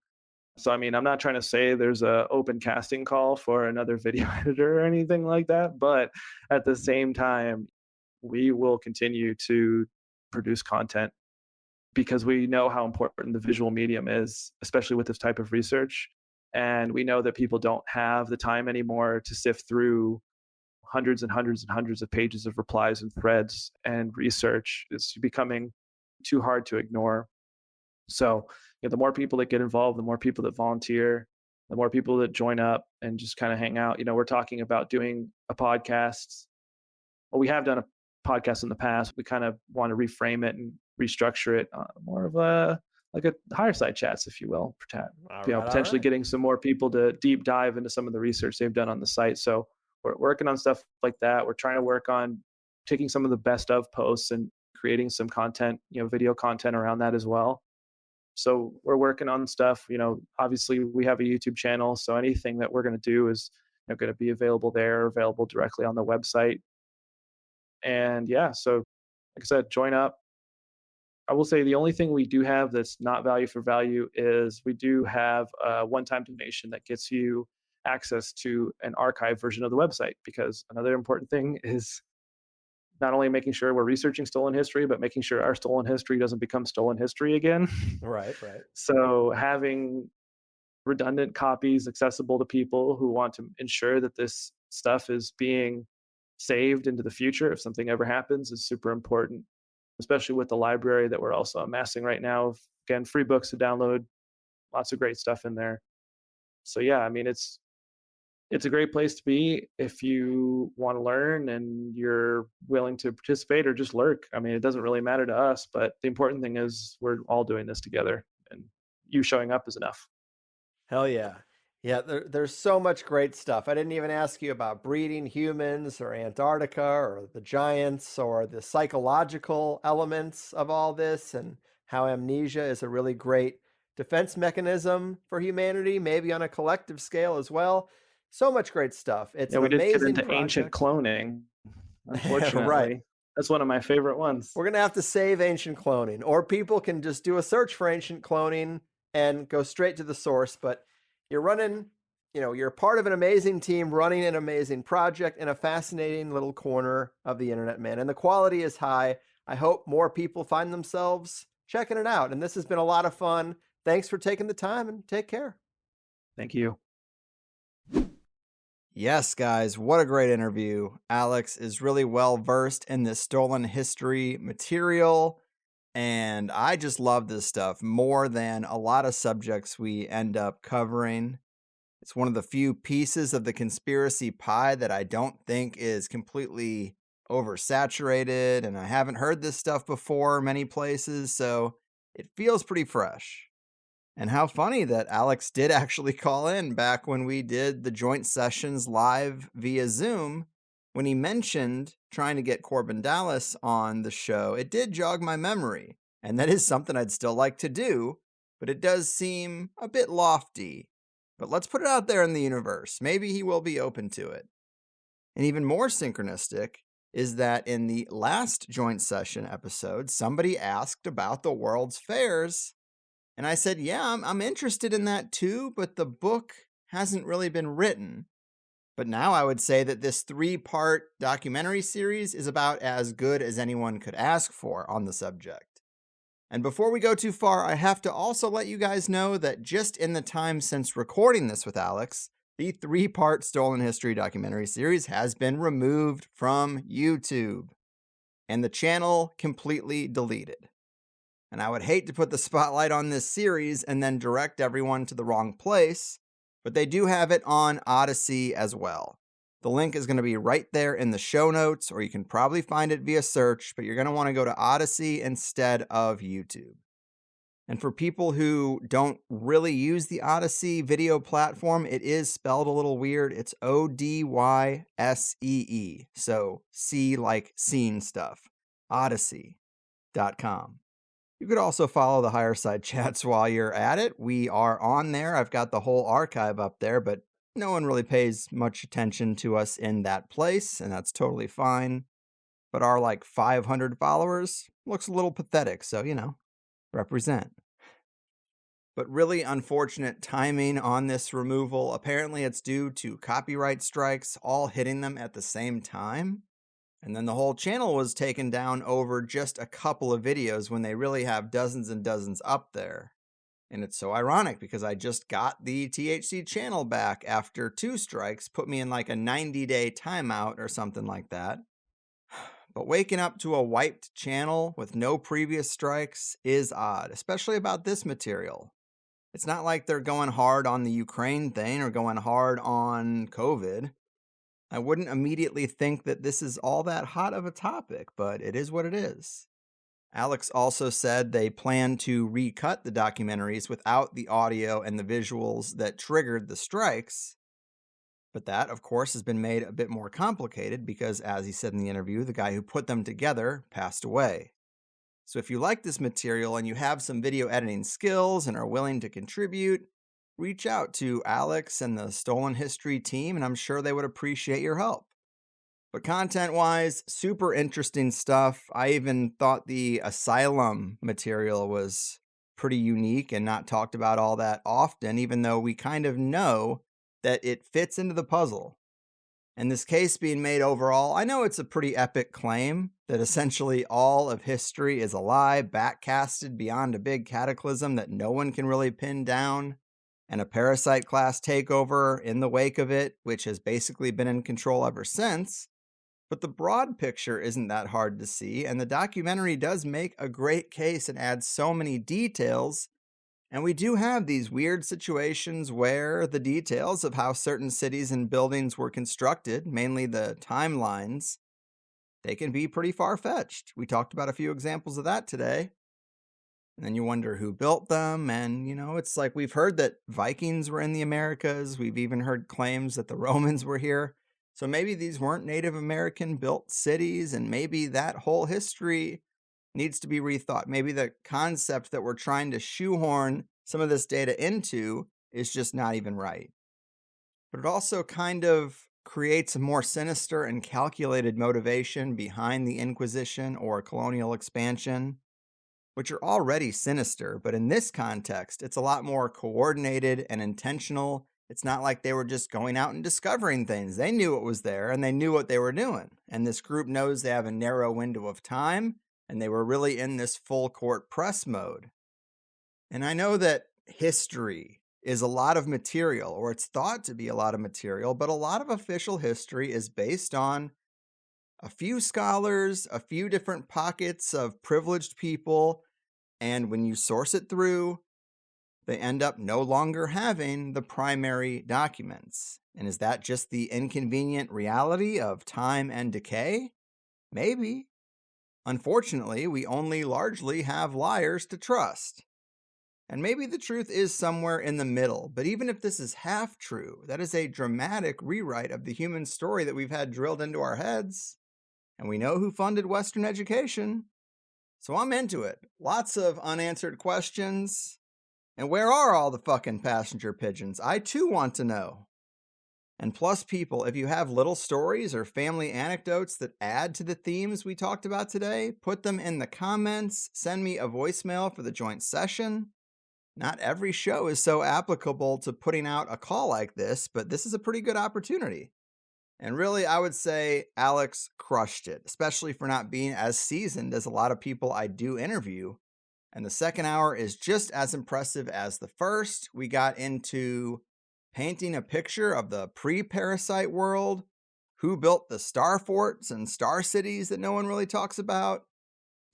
So, I'm not trying to say there's a open casting call for another video editor or anything like that, but at the same time, we will continue to produce content because we know how important the visual medium is, especially with this type of research. And we know that people don't have the time anymore to sift through hundreds and hundreds and hundreds of pages of replies and threads and research. It's becoming too hard to ignore. So, the more people that get involved, the more people that volunteer, the more people that join up and just kind of hang out. We're talking about doing a podcast. Well, we have done a podcast in the past. We kind of want to reframe it and restructure it, more of a like a higher side chats, if you will, All you know, right, all potentially right. getting some more people to deep dive into some of the research they've done on the site. So we're working on stuff like that. We're trying to work on taking some of the best of posts and creating some content, you know, video content around that as well. So we're working on stuff, you know, obviously we have a YouTube channel. So anything that we're going to do is, you know, going to be available there, available directly on the website. And yeah, so like I said, join up. I will say the only thing we do have that's not value for value is we do have a one-time donation that gets you access to an archive version of the website, because another important thing is not only making sure we're researching stolen history, but making sure our stolen history doesn't become stolen history again. Right, right. So having redundant copies accessible to people who want to ensure that this stuff is being saved into the future if something ever happens is super important, especially with the library that we're also amassing right now. Again, free books to download, lots of great stuff in there. So yeah, I mean, it's a great place to be if you want to learn and you're willing to participate or just lurk. I mean, it doesn't really matter to us, but the important thing is we're all doing this together, and you showing up is enough. Hell yeah. Yeah, there's so much great stuff. I didn't even ask you about breeding humans or Antarctica or the giants or the psychological elements of all this, and how amnesia is a really great defense mechanism for humanity, maybe on a collective scale as well. So much great stuff. It's Yeah, an we did get amazing into ancient project. cloning, Right. unfortunately. That's one of my favorite ones. We're going to have to save ancient cloning, or people can just do a search for ancient cloning and go straight to the source. But you're running, you're part of an amazing team running an amazing project in a fascinating little corner of the internet, man. And the quality is high. I hope more people find themselves checking it out. And this has been a lot of fun. Thanks for taking the time, and take care. Thank you. Yes, guys, what a great interview. Alex is really well versed in this stolen history material, and I just love this stuff more than a lot of subjects we end up covering. It's one of the few pieces of the conspiracy pie that I don't think is completely oversaturated, and I haven't heard this stuff before many places, so it feels pretty fresh. And how funny that Alex did actually call in back when we did the joint sessions live via Zoom. When he mentioned trying to get Corbin Dallas on the show, it did jog my memory. And that is something I'd still like to do, but it does seem a bit lofty. But let's put it out there in the universe. Maybe he will be open to it. And even more synchronistic is that in the last joint session episode, somebody asked about the World's Fairs. And I said, yeah, I'm interested in that too, but the book hasn't really been written. But now I would say that this 3-part documentary series is about as good as anyone could ask for on the subject. And before we go too far, I have to also let you guys know that just in the time since recording this with Alex, the 3-part Stolen History documentary series has been removed from YouTube, and the channel completely deleted. And I would hate to put the spotlight on this series and then direct everyone to the wrong place, but they do have it on Odyssey as well. The link is going to be right there in the show notes, or you can probably find it via search, but you're going to want to go to Odyssey instead of YouTube. And for people who don't really use the Odyssey video platform, it is spelled a little weird. It's Odyssee. So see like scene stuff. Odyssey.com. You could also follow the Higher Side Chats while you're at it. We are on there. I've got the whole archive up there, but no one really pays much attention to us in that place, and that's totally fine. But our 500 followers looks a little pathetic, so, represent. But really unfortunate timing on this removal. Apparently it's due to copyright strikes all hitting them at the same time. And then the whole channel was taken down over just a couple of videos when they really have dozens and dozens up there. And it's so ironic because I just got the THC channel back after 2 strikes, put me in a 90-day timeout or something like that. But waking up to a wiped channel with no previous strikes is odd, especially about this material. It's not like they're going hard on the Ukraine thing or going hard on COVID. I wouldn't immediately think that this is all that hot of a topic, but it is what it is. Alex also said they plan to recut the documentaries without the audio and the visuals that triggered the strikes. But that, of course, has been made a bit more complicated because, as he said in the interview, the guy who put them together passed away. So if you like this material and you have some video editing skills and are willing to contribute, reach out to Alex and the Stolen History team, and I'm sure they would appreciate your help. But content-wise, super interesting stuff. I even thought the asylum material was pretty unique and not talked about all that often, even though we kind of know that it fits into the puzzle. And this case being made overall, I know it's a pretty epic claim that essentially all of history is a lie, backcasted beyond a big cataclysm that no one can really pin down, and a parasite class takeover in the wake of it, which has basically been in control ever since. But the broad picture isn't that hard to see, and the documentary does make a great case and adds so many details. And we do have these weird situations where the details of how certain cities and buildings were constructed, mainly the timelines, they can be pretty far-fetched. We talked about a few examples of that today. And then you wonder who built them, and, it's like we've heard that Vikings were in the Americas. We've even heard claims that the Romans were here. So maybe these weren't Native American-built cities, and maybe that whole history needs to be rethought. Maybe the concept that we're trying to shoehorn some of this data into is just not even right. But it also kind of creates a more sinister and calculated motivation behind the Inquisition or colonial expansion, which are already sinister, but in this context, it's a lot more coordinated and intentional. It's not like they were just going out and discovering things. They knew it was there, and they knew what they were doing. And this group knows they have a narrow window of time, and they were really in this full court press mode. And I know that history is a lot of material, or it's thought to be a lot of material, but a lot of official history is based on a few scholars, a few different pockets of privileged people, and when you source it through, they end up no longer having the primary documents. And is that just the inconvenient reality of time and decay? Maybe. Unfortunately, we only largely have liars to trust. And maybe the truth is somewhere in the middle, but even if this is half true, that is a dramatic rewrite of the human story that we've had drilled into our heads. And we know who funded Western education. So I'm into it. Lots of unanswered questions. And where are all the fucking passenger pigeons? I too want to know. And plus, people, if you have little stories or family anecdotes that add to the themes we talked about today, put them in the comments. Send me a voicemail for the joint session. Not every show is so applicable to putting out a call like this, but this is a pretty good opportunity. And really, I would say Alex crushed it, especially for not being as seasoned as a lot of people I do interview. And the second hour is just as impressive as the first. We got into painting a picture of the pre-parasite world, who built the star forts and star cities that no one really talks about,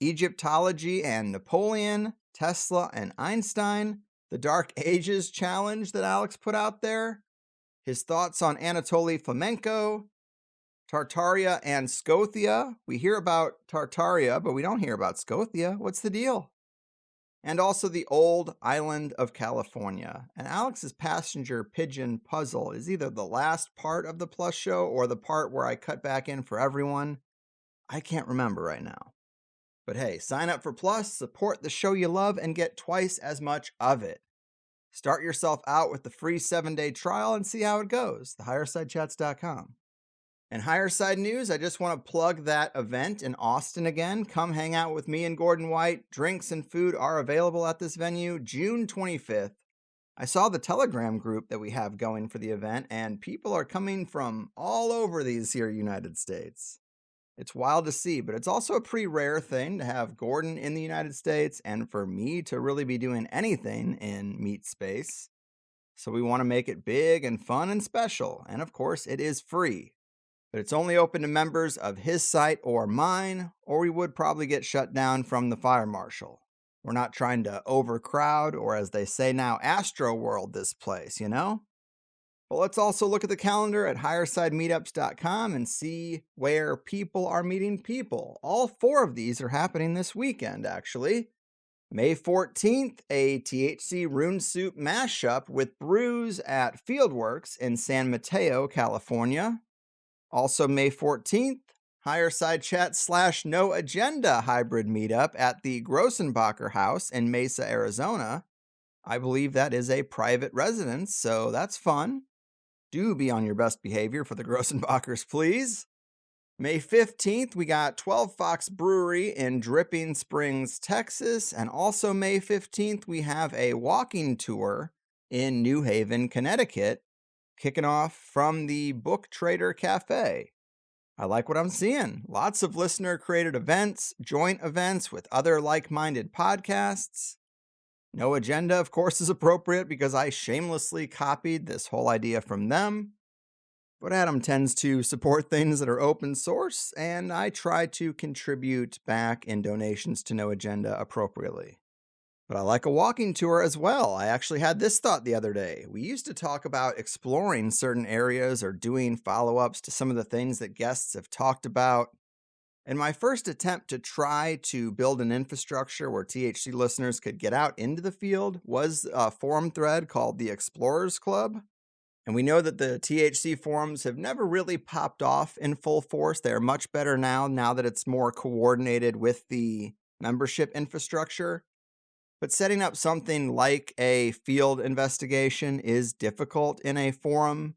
Egyptology and Napoleon, Tesla and Einstein, the Dark Ages challenge that Alex put out there, his thoughts on Anatoly Flamenco, Tartaria and Scotia. We hear about Tartaria, but we don't hear about Scotia. What's the deal? And also the old island of California. And Alex's passenger pigeon puzzle is either the last part of the Plus show or the part where I cut back in for everyone. I can't remember right now. But hey, sign up for Plus, support the show you love, and get twice as much of it. Start yourself out with the free 7-day trial and see how it goes. TheHigherSideChats.com. And Higher Side News, I just want to plug that event in Austin again. Come hang out with me and Gordon White. Drinks and food are available at this venue, June 25th. I saw the Telegram group that we have going for the event, and people are coming from all over these here United States. It's wild to see, but it's also a pretty rare thing to have Gordon in the United States and for me to really be doing anything in meat space. So we want to make it big and fun and special, and of course it is free. But it's only open to members of his site or mine, or we would probably get shut down from the fire marshal. We're not trying to overcrowd, or as they say now, Astro World this place, you know? But let's also look at the calendar at highersidemeetups.com and see where people are meeting people. All 4 of these are happening this weekend, actually. May 14th, a THC Rune Soup mashup with brews at Fieldworks in San Mateo, California. Also May 14th, Higher Side Chat / No Agenda hybrid meetup at the Grossenbacher House in Mesa, Arizona. I believe that is a private residence, so that's fun. Do be on your best behavior for the Grossenbachers, please. May 15th, we got 12 Fox Brewery in Dripping Springs, Texas. And also May 15th, we have a walking tour in New Haven, Connecticut, kicking off from the Book Trader Cafe. I like what I'm seeing. Lots of listener-created events, joint events with other like-minded podcasts. No Agenda, of course, is appropriate because I shamelessly copied this whole idea from them. But Adam tends to support things that are open source, and I try to contribute back in donations to No Agenda appropriately. But I like a walking tour as well. I actually had this thought the other day. We used to talk about exploring certain areas or doing follow-ups to some of the things that guests have talked about. And my first attempt to try to build an infrastructure where THC listeners could get out into the field was a forum thread called the Explorers Club. And we know that the THC forums have never really popped off in full force. They are much better now that it's more coordinated with the membership infrastructure. But setting up something like a field investigation is difficult in a forum.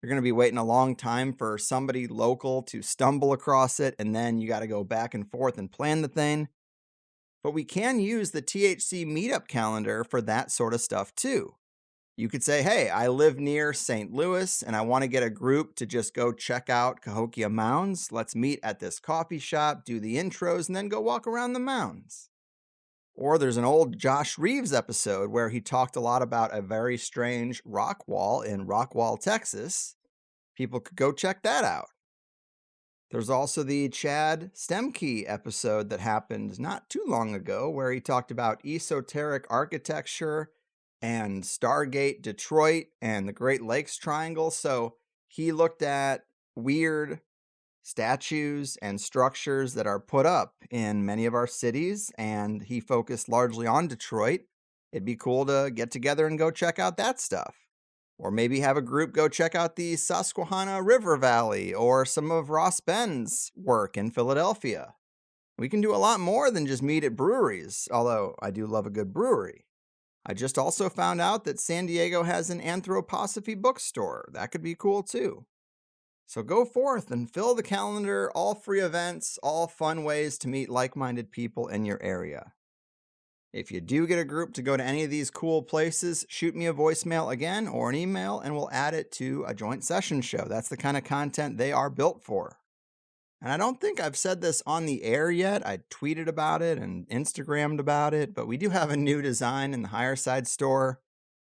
You're going to be waiting a long time for somebody local to stumble across it, and then you got to go back and forth and plan the thing. But we can use the THC meetup calendar for that sort of stuff too. You could say, hey, I live near St. Louis and I want to get a group to just go check out Cahokia Mounds. Let's meet at this coffee shop, do the intros, and then go walk around the mounds. Or there's an old Josh Reeves episode where he talked a lot about a very strange rock wall in Rockwall, Texas. People could go check that out. There's also the Chad Stemke episode that happened not too long ago where he talked about esoteric architecture and Stargate Detroit and the Great Lakes Triangle. So he looked at weird statues and structures that are put up in many of our cities, and he focused largely on Detroit. It'd be cool to get together and go check out that stuff. Or maybe have a group go check out the Susquehanna River Valley or some of Ross Ben's work in Philadelphia. We can do a lot more than just meet at breweries, although I do love a good brewery. I just also found out that San Diego has an anthroposophy bookstore. That could be cool too. So go forth and fill the calendar, all free events, all fun ways to meet like-minded people in your area. If you do get a group to go to any of these cool places, shoot me a voicemail again or an email and we'll add it to a joint session show. That's the kind of content they are built for. And I don't think I've said this on the air yet. I tweeted about it and Instagrammed about it, but we do have a new design in the Higher Side store.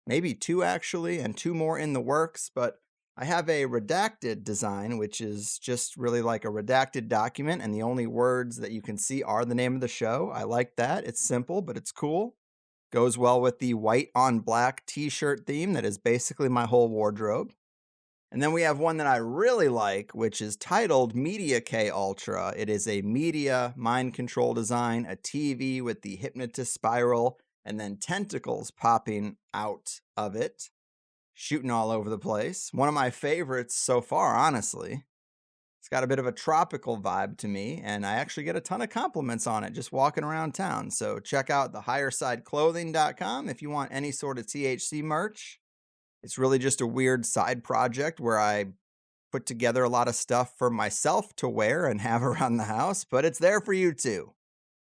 Maybe 2 actually, and 2 more in the works, but I have a redacted design, which is just really like a redacted document, and the only words that you can see are the name of the show. I like that. It's simple, but it's cool. Goes well with the white on black t-shirt theme that is basically my whole wardrobe. And then we have one that I really like, which is titled Media K Ultra. It is a media mind control design, a TV with the hypnotist spiral, and then tentacles popping out of it, shooting all over the place. One of my favorites so far, honestly. It's got a bit of a tropical vibe to me, and I actually get a ton of compliments on it just walking around town. So check out the highersideclothing.com if you want any sort of THC merch. It's really just a weird side project where I put together a lot of stuff for myself to wear and have around the house, but it's there for you too.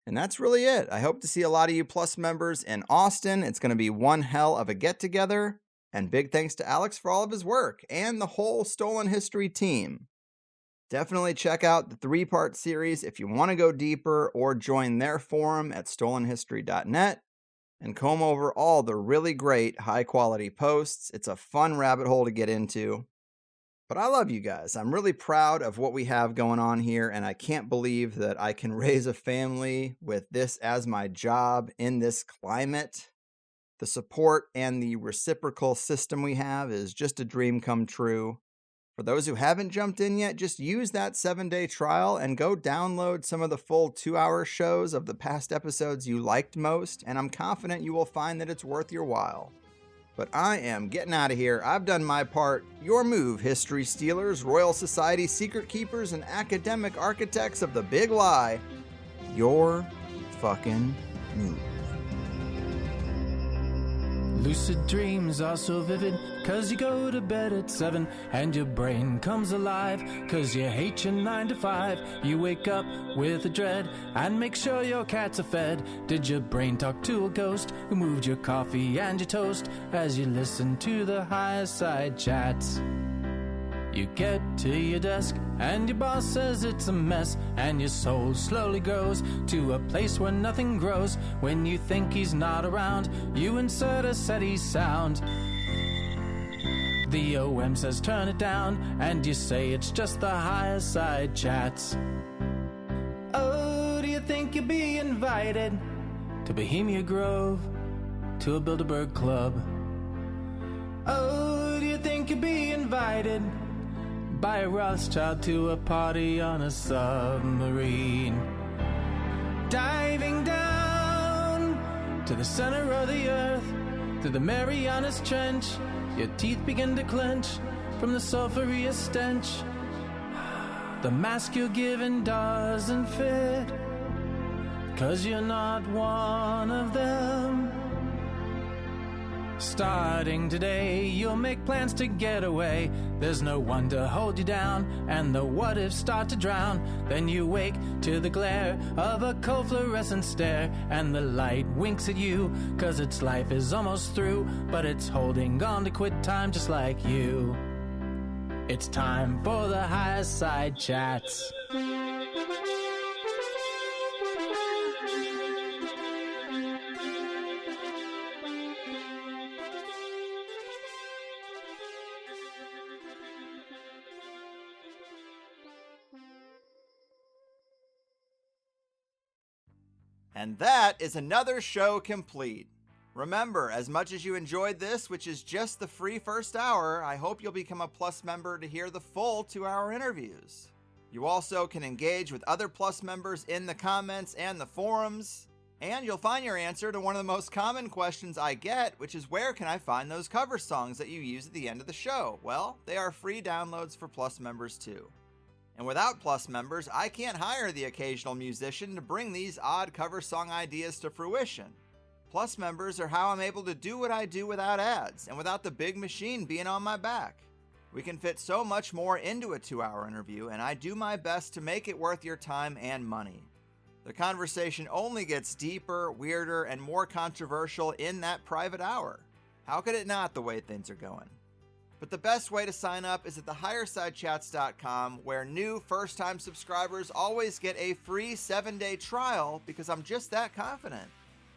And that's really it. I hope to see a lot of you Plus members in Austin. It's going to be one hell of a get-together. And big thanks to Alex for all of his work and the whole Stolen History team. Definitely check out the 3-part series if you want to go deeper or join their forum at stolenhistory.net. And comb over all the really great high-quality posts. It's a fun rabbit hole to get into. But I love you guys. I'm really proud of what we have going on here, and I can't believe that I can raise a family with this as my job in this climate. The support and the reciprocal system we have is just a dream come true. For those who haven't jumped in yet, just use that 7-day trial and go download some of the full 2-hour shows of the past episodes you liked most, and I'm confident you will find that it's worth your while. But I am getting out of here. I've done my part. Your move, history stealers, Royal Society secret keepers, and academic architects of the big lie. Your fucking move. Lucid dreams are so vivid, 'cause you go to bed at 7 and your brain comes alive, 'cause you hate your 9 to 5. You wake up with a dread and make sure your cats are fed. Did your brain talk to a ghost who moved your coffee and your toast as you listen to the higher side chats? You get to your desk and your boss says it's a mess, and your soul slowly grows to a place where nothing grows. When you think he's not around, you insert a SETI sound. The OM says turn it down, and you say it's just the higher side chats. Oh, do you think you'll be invited to Bohemia Grove, to a Bilderberg Club? Oh, do you think you'll be invited by a Rothschild to a party on a submarine? Diving down to the center of the earth, through the Marianas Trench, your teeth begin to clench from the sulphurous stench. The mask you're given doesn't fit, 'cause you're not one of them. Starting today, you'll make plans to get away. There's no one to hold you down, and the what-ifs start to drown. Then you wake to the glare of a cold fluorescent stare, and the light winks at you, 'cause its life is almost through, but it's holding on to quit time just like you. It's time for the higher side chats. And that is another show complete. Remember, as much as you enjoyed this, which is just the free first hour, I hope you'll become a Plus member to hear the full 2-hour interviews. You also can engage with other Plus members in the comments and the forums, and you'll find your answer to one of the most common questions I get, which is where can I find those cover songs that you use at the end of the show? Well, they are free downloads for Plus members too. And without Plus members, I can't hire the occasional musician to bring these odd cover song ideas to fruition. Plus members are how I'm able to do what I do without ads, and without the big machine being on my back. We can fit so much more into a 2-hour interview, and I do my best to make it worth your time and money. The conversation only gets deeper, weirder, and more controversial in that private hour. How could it not, the way things are going? But the best way to sign up is at thehighersidechats.com, where new first-time subscribers always get a free 7-day trial because I'm just that confident.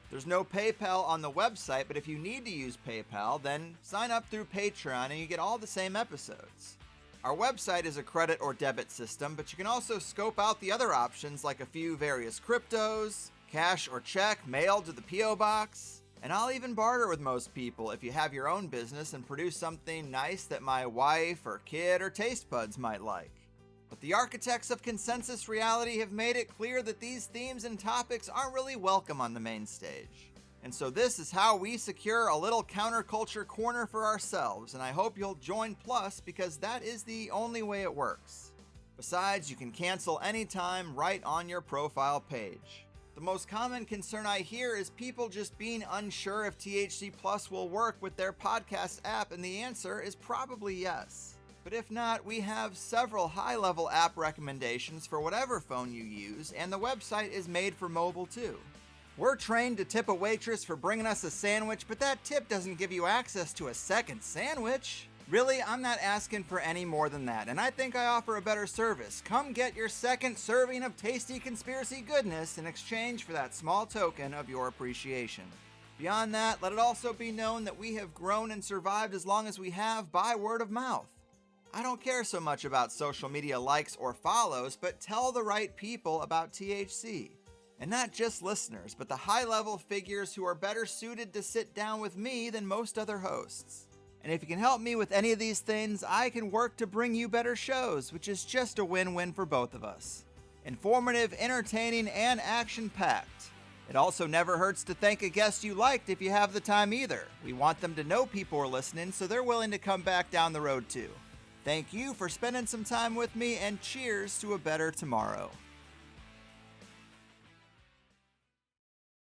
There's no PayPal on the website, but if you need to use PayPal, then sign up through Patreon and you get all the same episodes. Our website is a credit or debit system, but you can also scope out the other options like a few various cryptos, cash or check mailed to the P.O. Box, and I'll even barter with most people if you have your own business and produce something nice that my wife or kid or taste buds might like. But the architects of consensus reality have made it clear that these themes and topics aren't really welcome on the main stage. And so this is how we secure a little counterculture corner for ourselves, and I hope you'll join Plus because that is the only way it works. Besides, you can cancel anytime right on your profile page. The most common concern I hear is people just being unsure if THC Plus will work with their podcast app, and the answer is probably yes. But if not, we have several high-level app recommendations for whatever phone you use, and the website is made for mobile too. We're trained to tip a waitress for bringing us a sandwich, but that tip doesn't give you access to a second sandwich. Really, I'm not asking for any more than that, and I think I offer a better service. Come get your second serving of tasty conspiracy goodness in exchange for that small token of your appreciation. Beyond that, let it also be known that we have grown and survived as long as we have by word of mouth. I don't care so much about social media likes or follows, but tell the right people about THC. And not just listeners, but the high-level figures who are better suited to sit down with me than most other hosts. And if you can help me with any of these things, I can work to bring you better shows, which is just a win-win for both of us. Informative, entertaining, and action-packed. It also never hurts to thank a guest you liked if you have the time either. We want them to know people are listening, so they're willing to come back down the road too. Thank you for spending some time with me, and cheers to a better tomorrow.